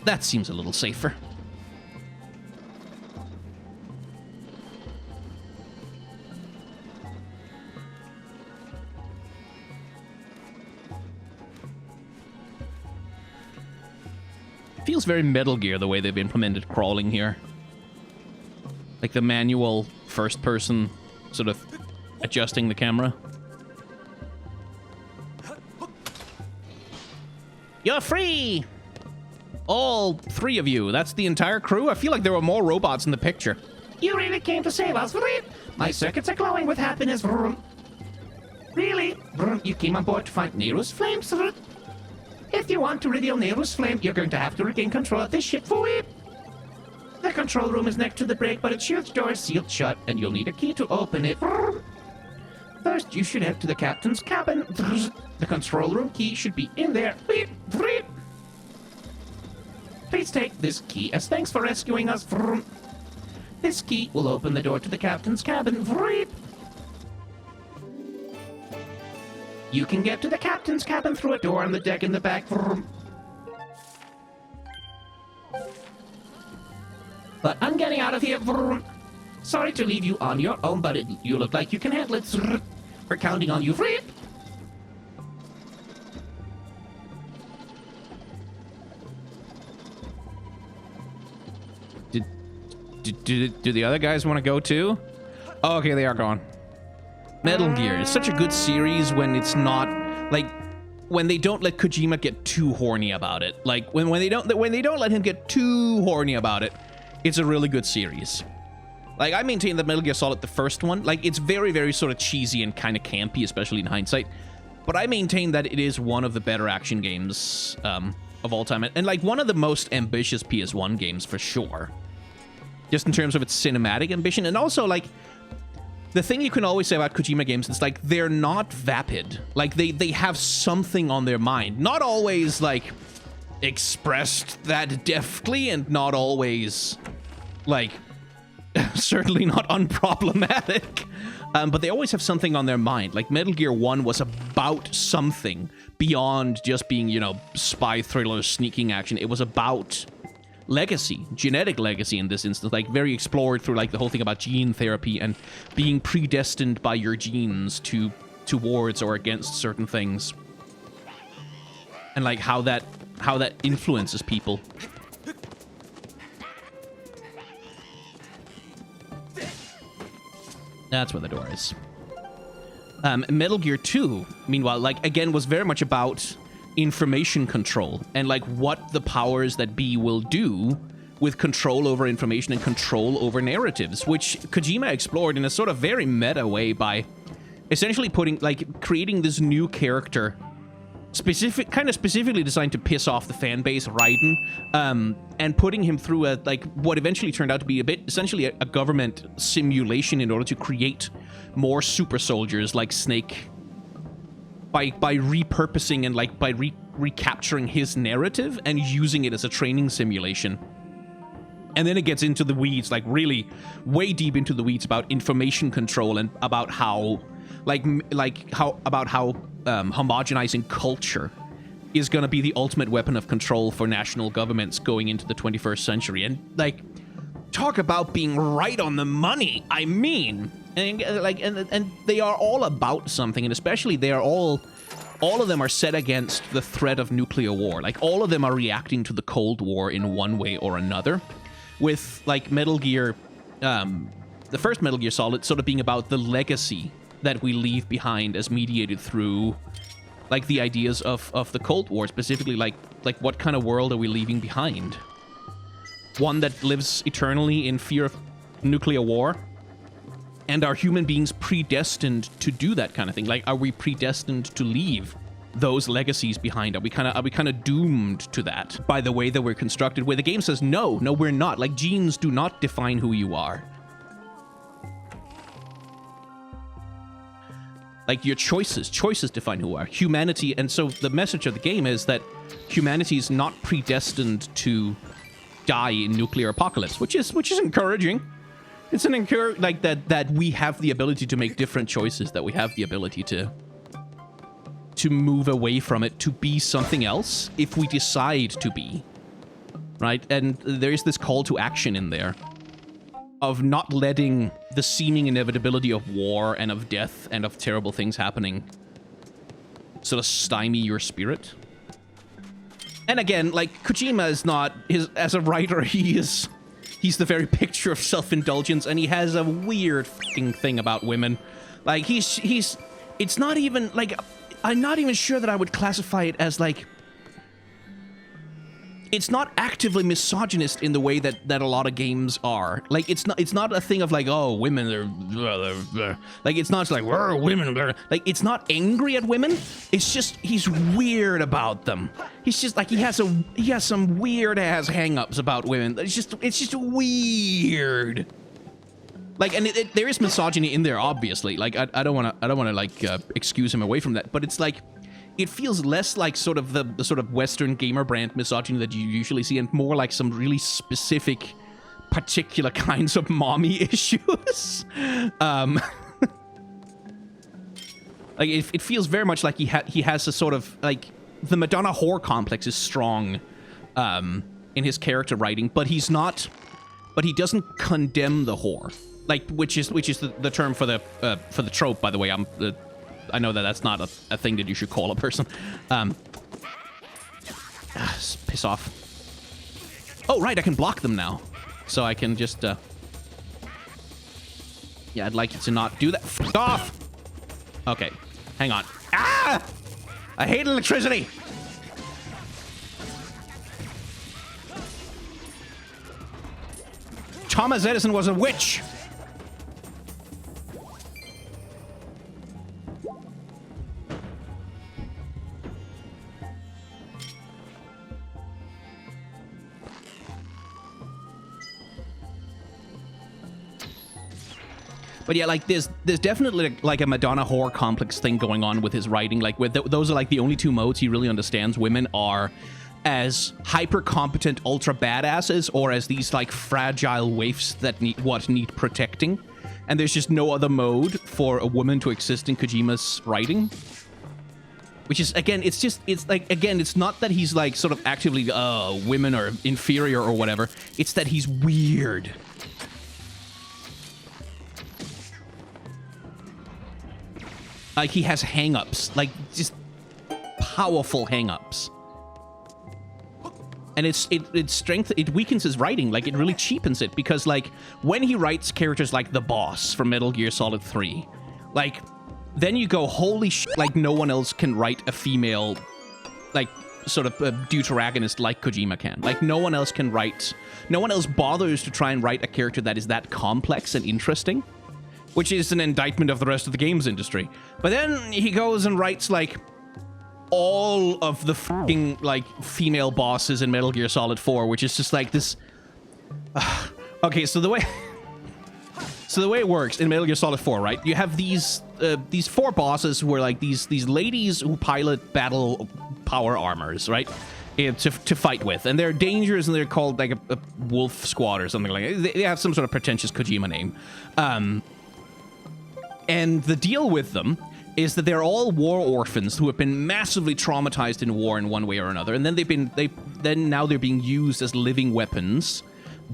That seems a little safer. Feels very Metal Gear the way they've implemented crawling here. Like the manual first person sort of adjusting the camera. You're free! All 3 of you. That's the entire crew? I feel like there were more robots in the picture. You really came to save us, Vroom. My circuits are glowing with happiness, Vroom. Really? Vroom, you came on board to find Nero's flames, Vroom. If you want to reveal Nero's flame, you're going to have to regain control of this ship, Vroom. The control room is next to the brig, but its huge door is sealed shut, and you'll need a key to open it, Vroom. First, you should head to the captain's cabin. The control room key should be in there. Please take this key as thanks for rescuing us. This key will open the door to the captain's cabin. You can get to the captain's cabin through a door on the deck in the back. But I'm getting out of here. Sorry to leave you on your own, but you look like you can handle it. We're counting on you. Do the other guys want to go too? Oh, okay, they are gone. Metal Gear is such a good series when it's not like when they don't let Kojima get too horny about it. Like when they don't let him get too horny about it, it's a really good series. Like I maintain that Metal Gear Solid, the first one, like it's very, very sort of cheesy and kind of campy, especially in hindsight. But I maintain that it is one of the better action games of all time, and like one of the most ambitious PS1 games for sure. Just in terms of its cinematic ambition, and also like the thing you can always say about Kojima games is like they're not vapid. Like they have something on their mind, not always like expressed that deftly, and not always like certainly not unproblematic. But they always have something on their mind. Like Metal Gear 1 was about something beyond just being, you know, spy thriller, sneaking action. It was about legacy, genetic legacy in this instance, like very explored through like the whole thing about gene therapy and being predestined by your genes towards or against certain things, and like how that influences people. That's where the door is. Metal Gear 2, meanwhile, like again was very much about information control and like what the powers that be will do with control over information and control over narratives, which Kojima explored in a sort of very meta way by essentially creating this new character specifically designed to piss off the fan base, Raiden, and putting him through what eventually turned out to be essentially a government simulation in order to create more super soldiers like Snake by repurposing and like by recapturing his narrative and using it as a training simulation. And then it gets into the weeds, like really way deep into the weeds about information control and about how homogenizing culture is going to be the ultimate weapon of control for national governments going into the 21st century. And like, talk about being right on the money. I mean, and they are all about something, and especially they are all of them are set against the threat of nuclear war. Like all of them are reacting to the Cold War in one way or another, with like Metal Gear, the first Metal Gear Solid sort of being about the legacy that we leave behind as mediated through like the ideas of the Cold War, specifically like what kind of world are we leaving behind. one that lives eternally in fear of nuclear war? And are human beings predestined to do that kind of thing? Like, are we predestined to leave those legacies behind? Are we kind of doomed to that by the way that we're constructed? Where the game says, no, we're not. Like, genes do not define who you are. Like, your choices define who you are. Humanity, and so the message of the game is that humanity is not predestined to die in nuclear apocalypse, which is encouraging. It's an like that we have the ability to make different choices, that we have the ability to move away from it, to be something else if we decide to be, right? And there is this call to action in there of not letting the seeming inevitability of war and of death and of terrible things happening sort of stymie your spirit. And again, like, Kojima is not as a writer, he's the very picture of self-indulgence, and he has a weird fucking thing about women. Like, it's not even, like, I'm not even sure that I would classify it as, like, it's not actively misogynist in the way that a lot of games are. Like, it's not a thing of, like, oh, women, they're like, it's not like, we're women, like, it's not angry at women. It's just, he's weird about them. He's just, like, he has some weird-ass hang-ups about women. It's just weird. Like, and there is misogyny in there, obviously. Like, I don't want to, like, excuse him away from that, but it's, like, it feels less like sort of the sort of Western gamer brand misogyny that you usually see, and more like some really specific, particular kinds of mommy issues. Like, it feels very much like he has a sort of, like, the Madonna whore complex is strong in his character writing, but he doesn't condemn the whore, like, which is the term for the trope, by the way. I know that that's not a thing that you should call a person. Piss off. Oh, right, I can block them now. So I can just, yeah, I'd like you to not do that. F off! Okay, hang on. Ah! I hate electricity! Thomas Edison was a witch! But yeah, like, there's definitely, like, a Madonna whore complex thing going on with his writing. Like, those are, like, the only two modes he really understands. Women are as hyper-competent ultra badasses, or as these, like, fragile waifs that need protecting. And there's just no other mode for a woman to exist in Kojima's writing. Which is, again, it's like, again, it's not that he's, like, sort of actively, women are inferior or whatever. It's that he's weird. Like, he has hang-ups, like, just powerful hang-ups. And it weakens his writing, like, it really cheapens it, because, like, when he writes characters like the boss from Metal Gear Solid 3, like, then you go, holy shit, like, no one else can write a female, like, sort of a deuteragonist like Kojima can. Like, no one else bothers to try and write a character that is that complex and interesting. Which is an indictment of the rest of the games industry. But then he goes and writes, like, all of the fucking, like, female bosses in Metal Gear Solid 4, which is just, like, this... Okay, so the way it works in Metal Gear Solid 4, right? You have these four bosses who are, like, these ladies who pilot battle power armors, right? To fight with. And they're dangerous, and they're called, like, a wolf squad or something like that. They have some sort of pretentious Kojima name. And the deal with them is that they're all war orphans who have been massively traumatized in war in one way or another, and then now they're being used as living weapons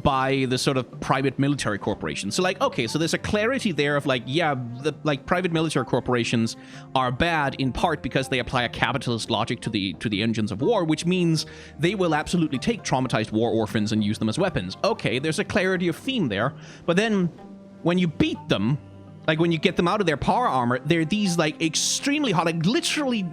by the sort of private military corporations. So, like, okay, so there's a clarity there of, like, yeah, like, private military corporations are bad in part because they apply a capitalist logic to the engines of war, which means they will absolutely take traumatized war orphans and use them as weapons. Okay, there's a clarity of theme there, but then when you beat them, like, when you get them out of their power armor, they're these, like, extremely hot, like, literally,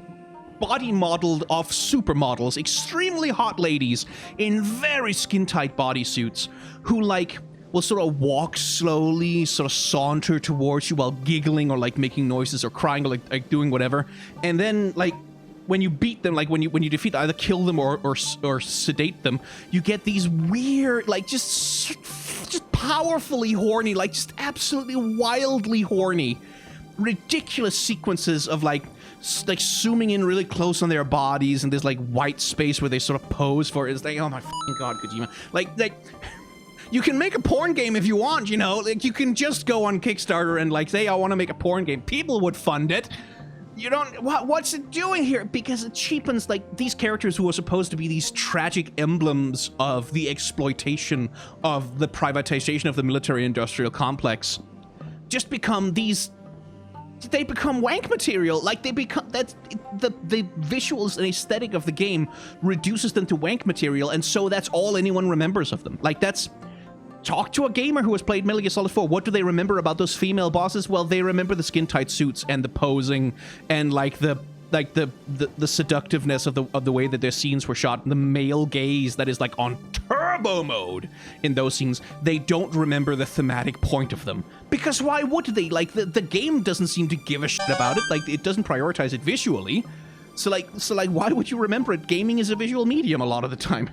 body modeled off supermodels, extremely hot ladies in very skin-tight bodysuits who, like, will sort of walk slowly, sort of saunter towards you while giggling or, like, making noises or crying or, like doing whatever. And then, like, when you beat them, like, when you defeat them, either kill them or sedate them, you get these weird, like, just powerfully horny, like, just absolutely wildly horny, ridiculous sequences of, like zooming in really close on their bodies, and there's, like, white space where they sort of pose for it. It's like, oh my fucking god, Kojima. Like, you can make a porn game if you want, you know? Like, you can just go on Kickstarter and, like, say, I want to make a porn game. People would fund it. You don't... What's it doing here? Because it cheapens, like, these characters who are supposed to be these tragic emblems of the exploitation of the privatization of the military-industrial complex just become these... They become wank material. Like, they become... That's... The visuals and aesthetic of the game reduces them to wank material, and so that's all anyone remembers of them. Like, that's... Talk to a gamer who has played Metal Gear Solid 4. What do they remember about those female bosses? Well, they remember the skin-tight suits and the posing and, like, the seductiveness of the way that their scenes were shot, and the male gaze that is, like, on turbo mode in those scenes. They don't remember the thematic point of them, because why would they? Like, the game doesn't seem to give a shit about it. Like, it doesn't prioritize it visually. So why would you remember it? Gaming is a visual medium a lot of the time.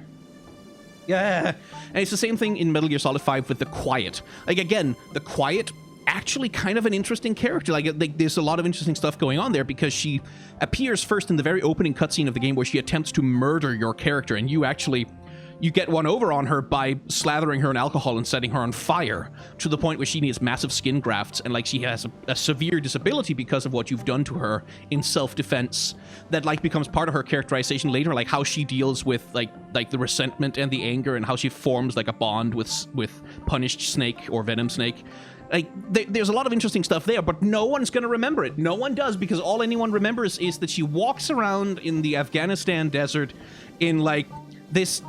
Yeah, and it's the same thing in Metal Gear Solid 5 with the Quiet. Like, again, the Quiet, actually kind of an interesting character. Like, there's a lot of interesting stuff going on there, because she appears first in the very opening cutscene of the game where she attempts to murder your character, and you get one over on her by slathering her in alcohol and setting her on fire, to the point where she needs massive skin grafts, and, like, she has a severe disability because of what you've done to her in self-defense that, like, becomes part of her characterization later, like how she deals with like the resentment and the anger, and how she forms, like, a bond with Punished Snake or Venom Snake. Like, there's a lot of interesting stuff there, but no one's gonna remember it. No one does, because all anyone remembers is that she walks around in the Afghanistan desert in, like, this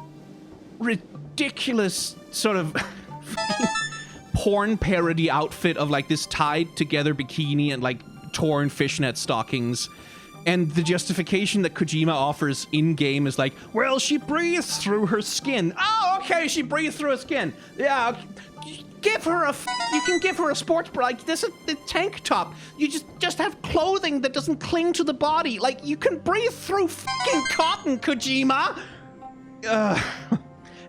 ridiculous sort of porn parody outfit of, like, this tied together bikini and, like, torn fishnet stockings. And the justification that Kojima offers in-game is like, well, she breathes through her skin. Oh, okay, she breathes through her skin. Yeah, give her you can give her a sports bra. Like, this is the tank top. You just have clothing that doesn't cling to the body. Like, you can breathe through fucking cotton, Kojima.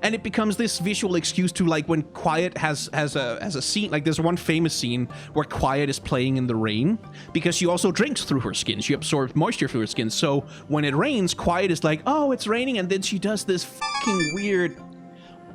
And it becomes this visual excuse to, like, when Quiet has a scene, like, there's one famous scene where Quiet is playing in the rain, because she also drinks through her skin. She absorbs moisture through her skin. So when it rains, Quiet is like, oh, it's raining, and then she does this fucking weird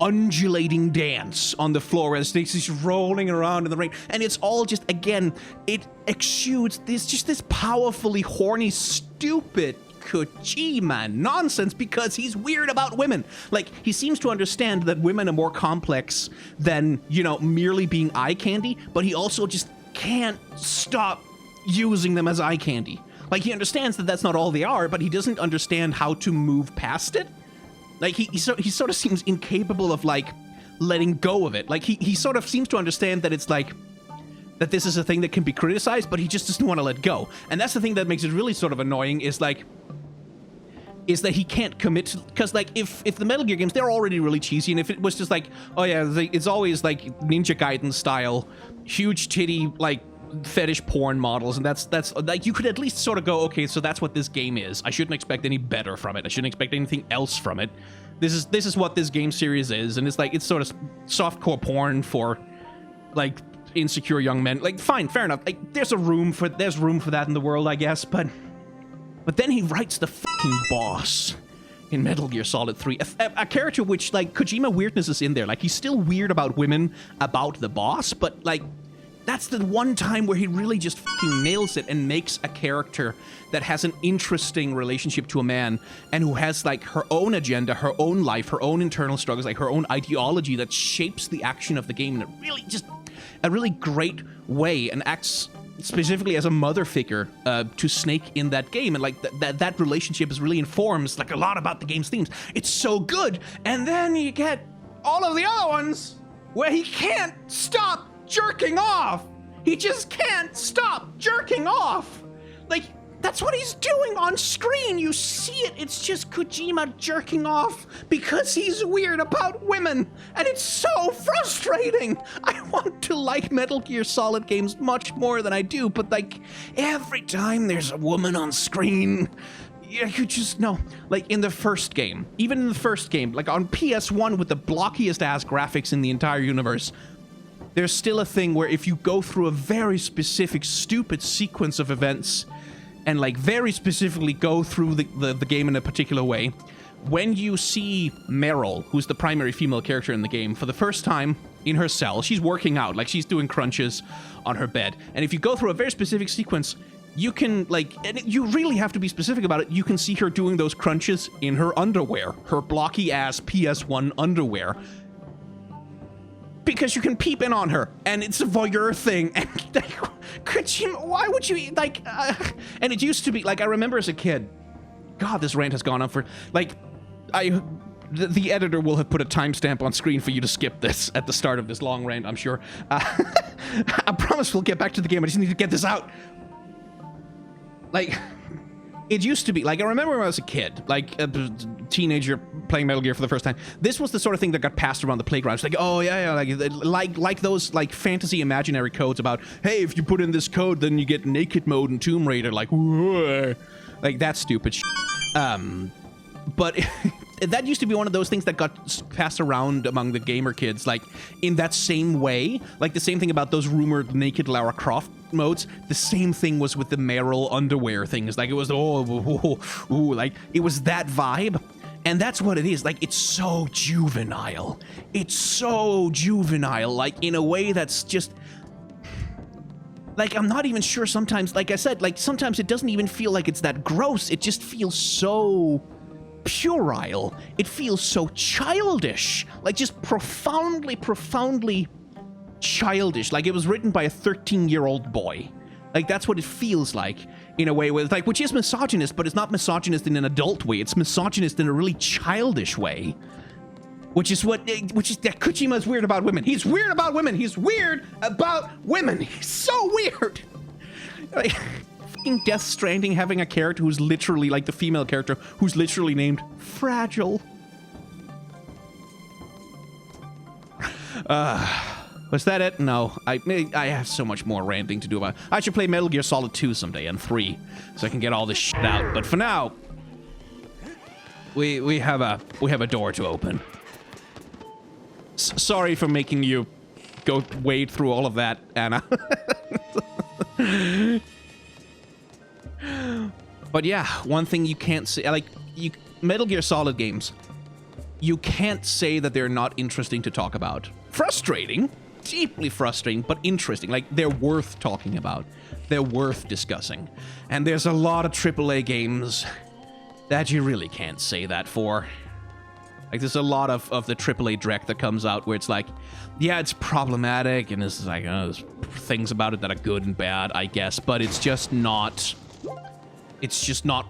undulating dance on the floor as she's rolling around in the rain. And it's all just, again, it exudes this powerfully horny, stupid Kojima nonsense, because he's weird about women. Like, he seems to understand that women are more complex than, you know, merely being eye candy, but he also just can't stop using them as eye candy. Like, he understands that that's not all they are, but he doesn't understand how to move past it. Like, he sort of seems incapable of, like, letting go of it. Like, he sort of seems to understand that it's like, that this is a thing that can be criticized, but he just doesn't want to let go. And that's the thing that makes it really sort of annoying, is that he can't commit to, because, like, if the Metal Gear games, they're already really cheesy, and if it was just like, oh yeah, it's always like Ninja Gaiden style, huge titty, like, fetish porn models, and that's like, you could at least sort of go, okay, so that's what this game is. I shouldn't expect any better from it. I shouldn't expect anything else from it. This is what this game series is, and it's like, it's sort of softcore porn for, like, insecure young men. Like, fine, fair enough. Like, there's room for that in the world, I guess, but then he writes the fucking boss in Metal Gear Solid 3. A character which, like, Kojima weirdness is in there. Like, he's still weird about women, about the boss, but, like, that's the one time where he really just fucking nails it and makes a character that has an interesting relationship to a man, and who has, like, her own agenda, her own life, her own internal struggles, like, her own ideology that shapes the action of the game in a really great way, and acts specifically as a mother figure to Snake in that game. And, like, that relationship is really informs, like, a lot about the game's themes. It's so good. And then you get all of the other ones where he can't stop jerking off. He just can't stop jerking off. Like, That's what he's doing on screen. You see it. It's just Kojima jerking off because he's weird about women. And it's so frustrating. I want to like Metal Gear Solid games much more than I do, but like every time there's a woman on screen, you just know. Like in the first game, even in the first game, like on PS1 with the blockiest ass graphics in the entire universe, there's still a thing where if you go through a very specific, stupid sequence of events and like very specifically go through the game in a particular way, when you see Meryl, who's the primary female character in the game, for the first time in her cell, she's working out, like she's doing crunches on her bed. And if you go through a very specific sequence, you can, like, and you really have to be specific about it, you can see her doing those crunches in her underwear, her blocky ass PS1 underwear. Because you can peep in on her, and it's a voyeur thing, and like, why would you, like, and it used to be, like, I remember as a kid, God, this rant has gone on for, like, the editor will have put a timestamp on screen for you to skip this at the start of this long rant, I'm sure. I promise we'll get back to the game, I just need to get this out. Like, it used to be, like, I remember when I was a kid, like, a teenager playing Metal Gear for the first time, this was the sort of thing that got passed around the playground. It's like, oh, yeah, like those, like, fantasy imaginary codes about, hey, if you put in this code, then you get naked mode in Tomb Raider, like, whoa. Like, that stupid shit. But that used to be one of those things that got passed around among the gamer kids, like, in that same way, like, the same thing about those rumored naked Lara Croft modes, the same thing was with the Meryl underwear things, like, it was, like, it was that vibe, and that's what it is, like, it's so juvenile, like, in a way that's just, like, I'm not even sure sometimes, like I said, like, sometimes it doesn't even feel like it's that gross, it just feels so puerile, it feels so childish, like, just profoundly childish, like it was written by a 13-year-old boy. Like, that's what it feels like, in a way where, like, which is misogynist, but it's not misogynist in an adult way, it's misogynist in a really childish way. Which is that Kojima's weird about women. He's weird about women. He's weird about women. He's so weird. Like, fucking Death Stranding having a character who's literally, like, the female character, who's literally named Fragile. Was that it? No. I have so much more ranting to do about it. I should play Metal Gear Solid 2 someday, and 3, so I can get all this shit out. But for now, we have a door to open. Sorry for making you go wade through all of that, Anna. But yeah, one thing you can't say, like, Metal Gear Solid games, you can't say that they're not interesting to talk about. Frustrating, deeply frustrating, but interesting. Like, they're worth talking about. They're worth discussing. And there's a lot of AAA games that you really can't say that for. Like, there's a lot of the AAA Drek that comes out where it's like, yeah, it's problematic, and this is like, there's things about it that are good and bad, I guess, but it's just not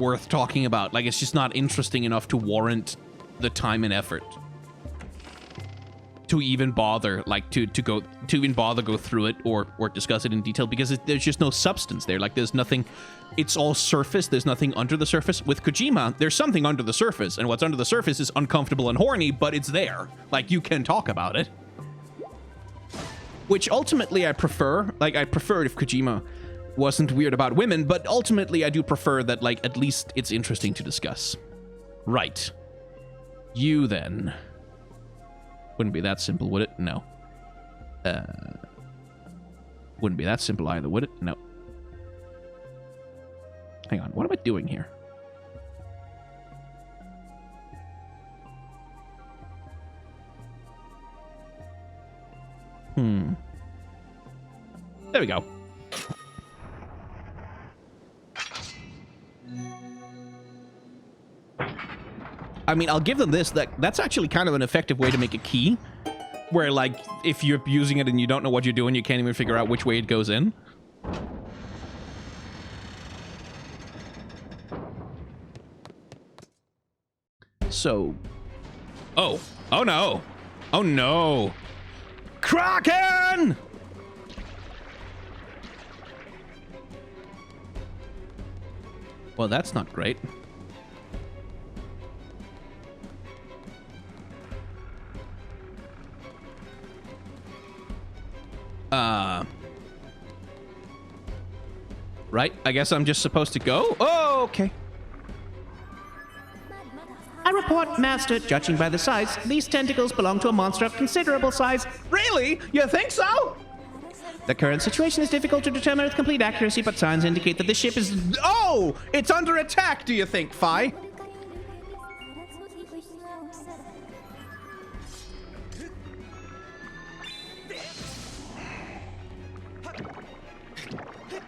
worth talking about. Like, it's just not interesting enough to warrant the time and effort to even bother, like, to go through it or discuss it in detail, because there's just no substance there. Like, there's nothing, it's all surface, there's nothing under the surface. With Kojima, there's something under the surface, and what's under the surface is uncomfortable and horny, but it's there. Like, you can talk about it. Which ultimately I prefer. Like, I prefer it if Kojima wasn't weird about women, but ultimately I do prefer that, like, at least it's interesting to discuss. Right. You then. Wouldn't be that simple, would it? No. Wouldn't be that simple either, would it? No. Hang on, what am I doing here? There we go. I mean, I'll give them this, that's actually kind of an effective way to make a key, where, like, if you're using it and you don't know what you're doing, you can't even figure out which way it goes in. So... Oh. Oh, no. Oh, no. Kraken! Well, that's not great. Right? I guess I'm just supposed to go? Oh, okay. I report, Master, judging by the size, these tentacles belong to a monster of considerable size. Really? You think so? The current situation is difficult to determine with complete accuracy, but signs indicate that the ship is... Oh! It's under attack, do you think, Fi?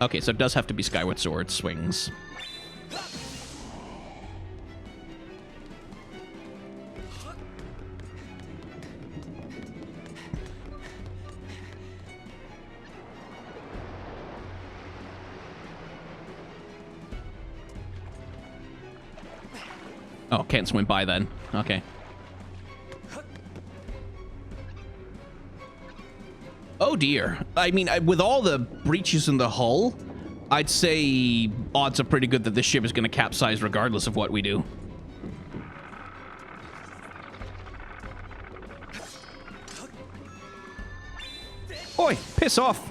Okay, so it does have to be Skyward Sword swings. Oh, can't swim by then. Okay. Oh dear. I mean, with all the breaches in the hull, I'd say odds are pretty good that this ship is going to capsize regardless of what we do. Oi, piss off.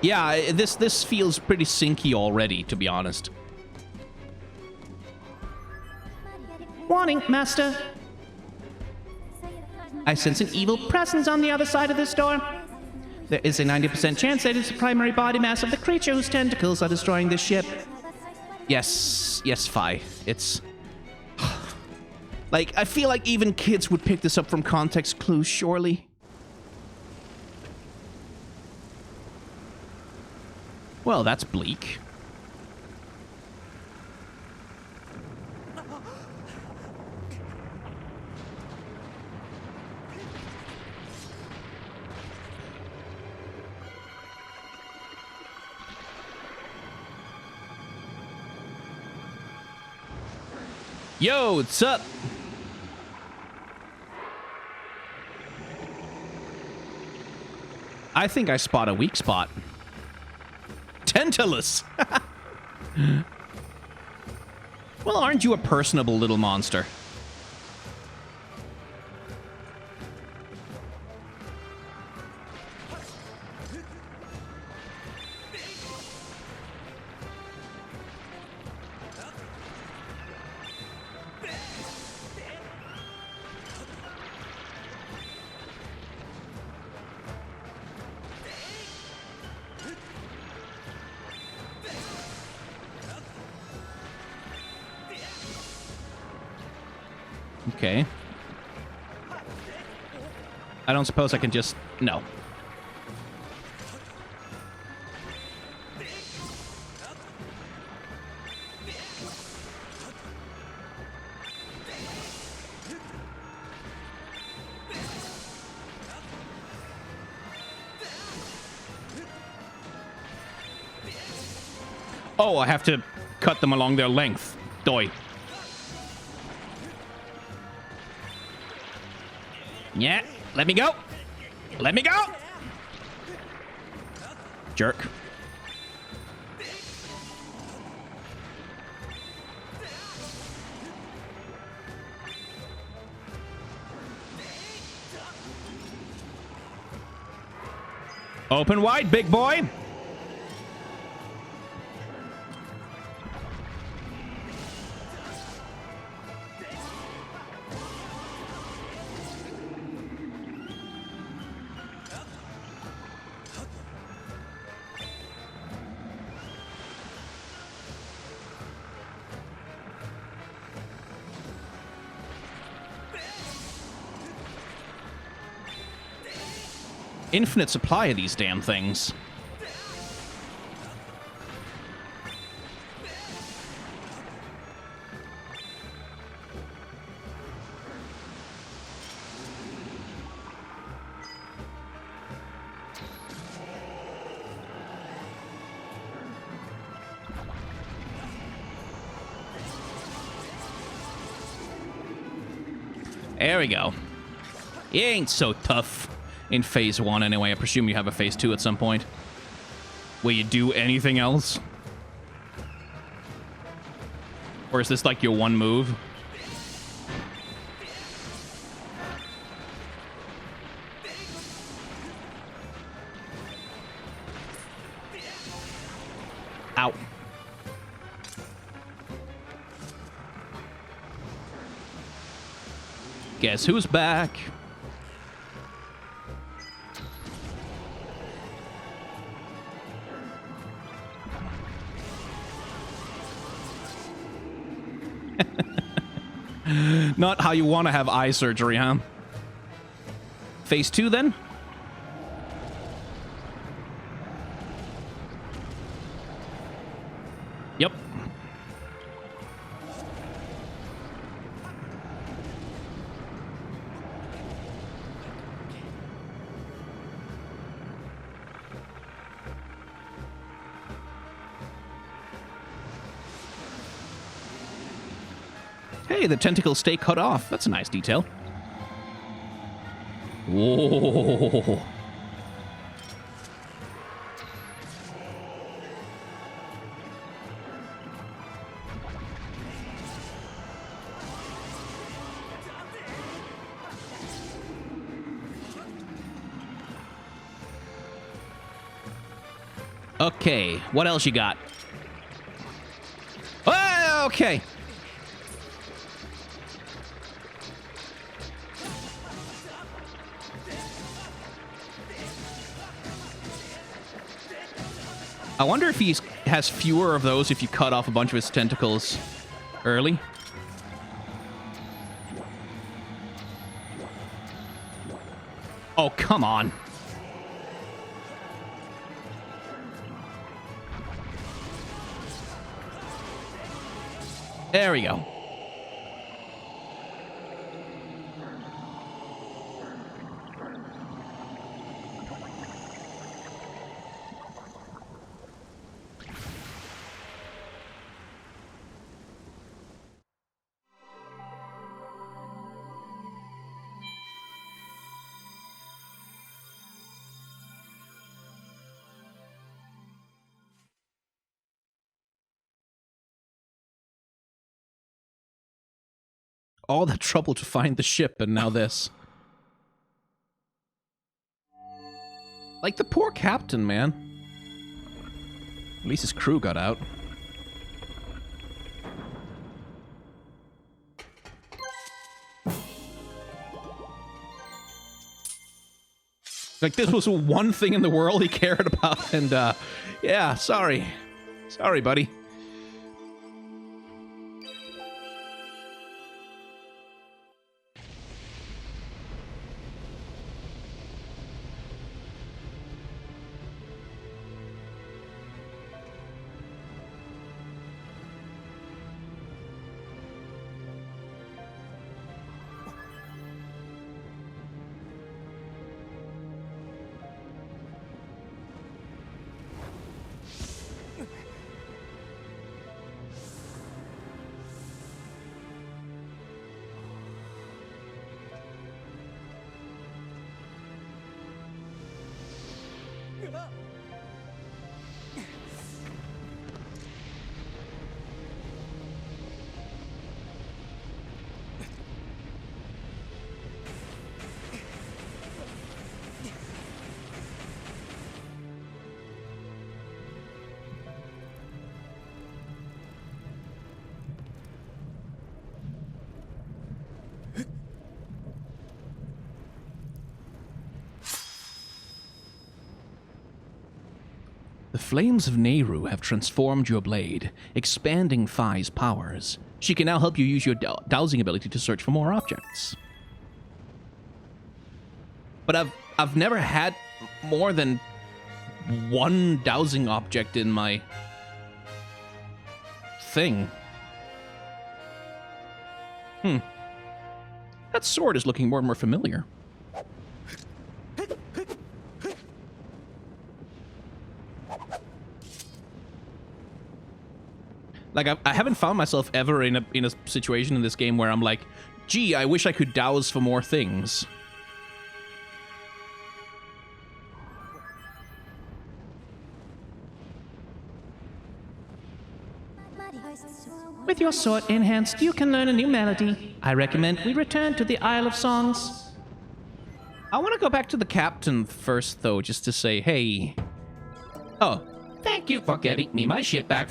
Yeah, this feels pretty sinky already, to be honest. Warning, Master. I sense an evil presence on the other side of this door. There is a 90% chance that it's the primary body mass of the creature whose tentacles are destroying this ship. Yes, Fi. It's... like, I feel like even kids would pick this up from context clues, surely. Well, that's bleak. Yo, what's up? I think I spot a weak spot. Tentalus! Well, aren't you a personable little monster? Okay. I don't suppose I can just... No. Oh, I have to cut them along their length. Doi. Yeah, let me go. Let me go. Jerk. Open wide, big boy. Infinite supply of these damn things. There we go. It ain't so tough in phase 1 anyway. I presume you have a phase 2 at some point. Will you do anything else? Or is this like your one move? Ow. Guess who's back? Not how you want to have eye surgery, huh? Phase 2 then? Yep. Hey, the tentacles stay cut off. That's a nice detail. Whoa. Okay, what else you got? Oh, okay. I wonder if he has fewer of those if you cut off a bunch of his tentacles early. Oh, come on. There we go. All the trouble to find the ship, and now this. Like, the poor captain, man. At least his crew got out. Like, this was one thing in the world he cared about, and, yeah, sorry. Sorry, buddy. The flames of Nehru have transformed your blade, expanding Phi's powers. She can now help you use your dowsing ability to search for more objects. But I've never had more than one dowsing object in my thing. That sword is looking more and more familiar. Like, I haven't found myself ever in a situation in this game where I'm like Gee, I wish I could douse for more things. With your sword enhanced, you can learn a new melody. I recommend we return to the Isle of Songs. I want to go back to the captain first, though, just to say, hey. Oh, Thank you for getting me my ship back.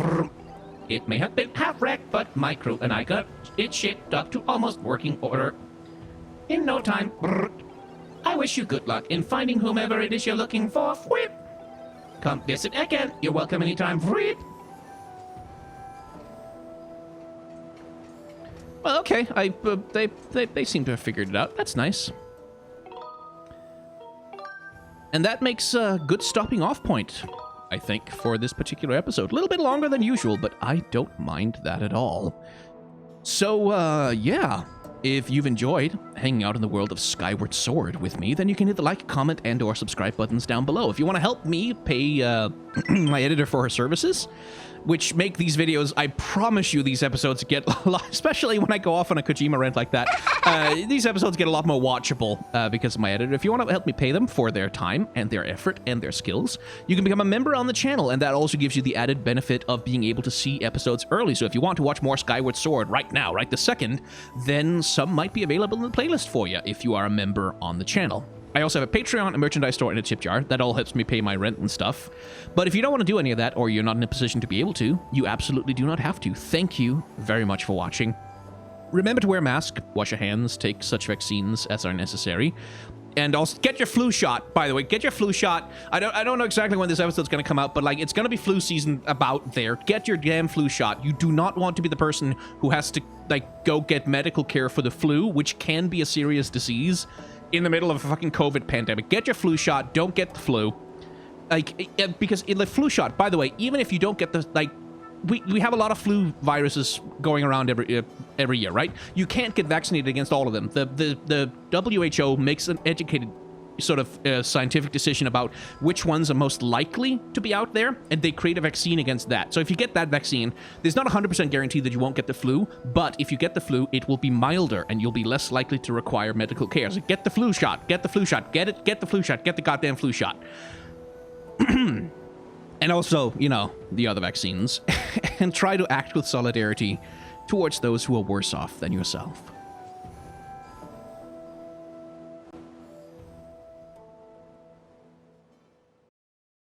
It may have been half wrecked, but my crew and I got it shipped up to almost working order in no time. I wish you good luck in finding whomever it is you're looking for. Come visit again. You're welcome anytime. well, okay. They seem to have figured it out. That's nice. And that makes a good stopping off point, I think, for this particular episode. A little bit longer than usual, but I don't mind that at all. So, yeah. If you've enjoyed hanging out in the world of Skyward Sword with me, then you can hit the like, comment, and or subscribe buttons down below. If you want to help me pay my editor for her services, which make these videos, I promise you these episodes get a lot, especially when I go off on a Kojima rant like that, these episodes get a lot more watchable because of my editor. If you want to help me pay them for their time and their effort and their skills, you can become a member on the channel, and that also gives you the added benefit of being able to see episodes early. So if you want to watch more Skyward Sword right now, right this second, then some might be available in the playlist for you if you are a member on the channel. I also have a Patreon, a merchandise store, and a Shipyard. That all helps me pay my rent and stuff. But if you don't want to do any of that, or you're not in a position to be able to, you absolutely do not have to. Thank you very much for watching. Remember to wear a mask, wash your hands, take such vaccines as are necessary. And also, get your flu shot, by the way. Get your flu shot. I don't know exactly when this episode's going to come out, but, like, it's going to be flu season about there. Get your damn flu shot. You do not want to be the person who has to, like, go get medical care for the flu, which can be a serious disease, in the middle of a fucking COVID pandemic. Get your flu shot. Don't get the flu. Like, because in the flu shot, by the way, even if you don't get the, like, we have a lot of flu viruses going around every year, right? You can't get vaccinated against all of them. The WHO makes an educated sort of scientific decision about which ones are most likely to be out there, and they create a vaccine against that. So if you get that vaccine, there's not 100% guarantee that you won't get the flu, but if you get the flu, it will be milder, and you'll be less likely to require medical care. So get the flu shot. Get the flu shot. Get it. Get the flu shot. Get the goddamn flu shot. And also, you know, the other vaccines. And try to act with solidarity towards those who are worse off than yourself.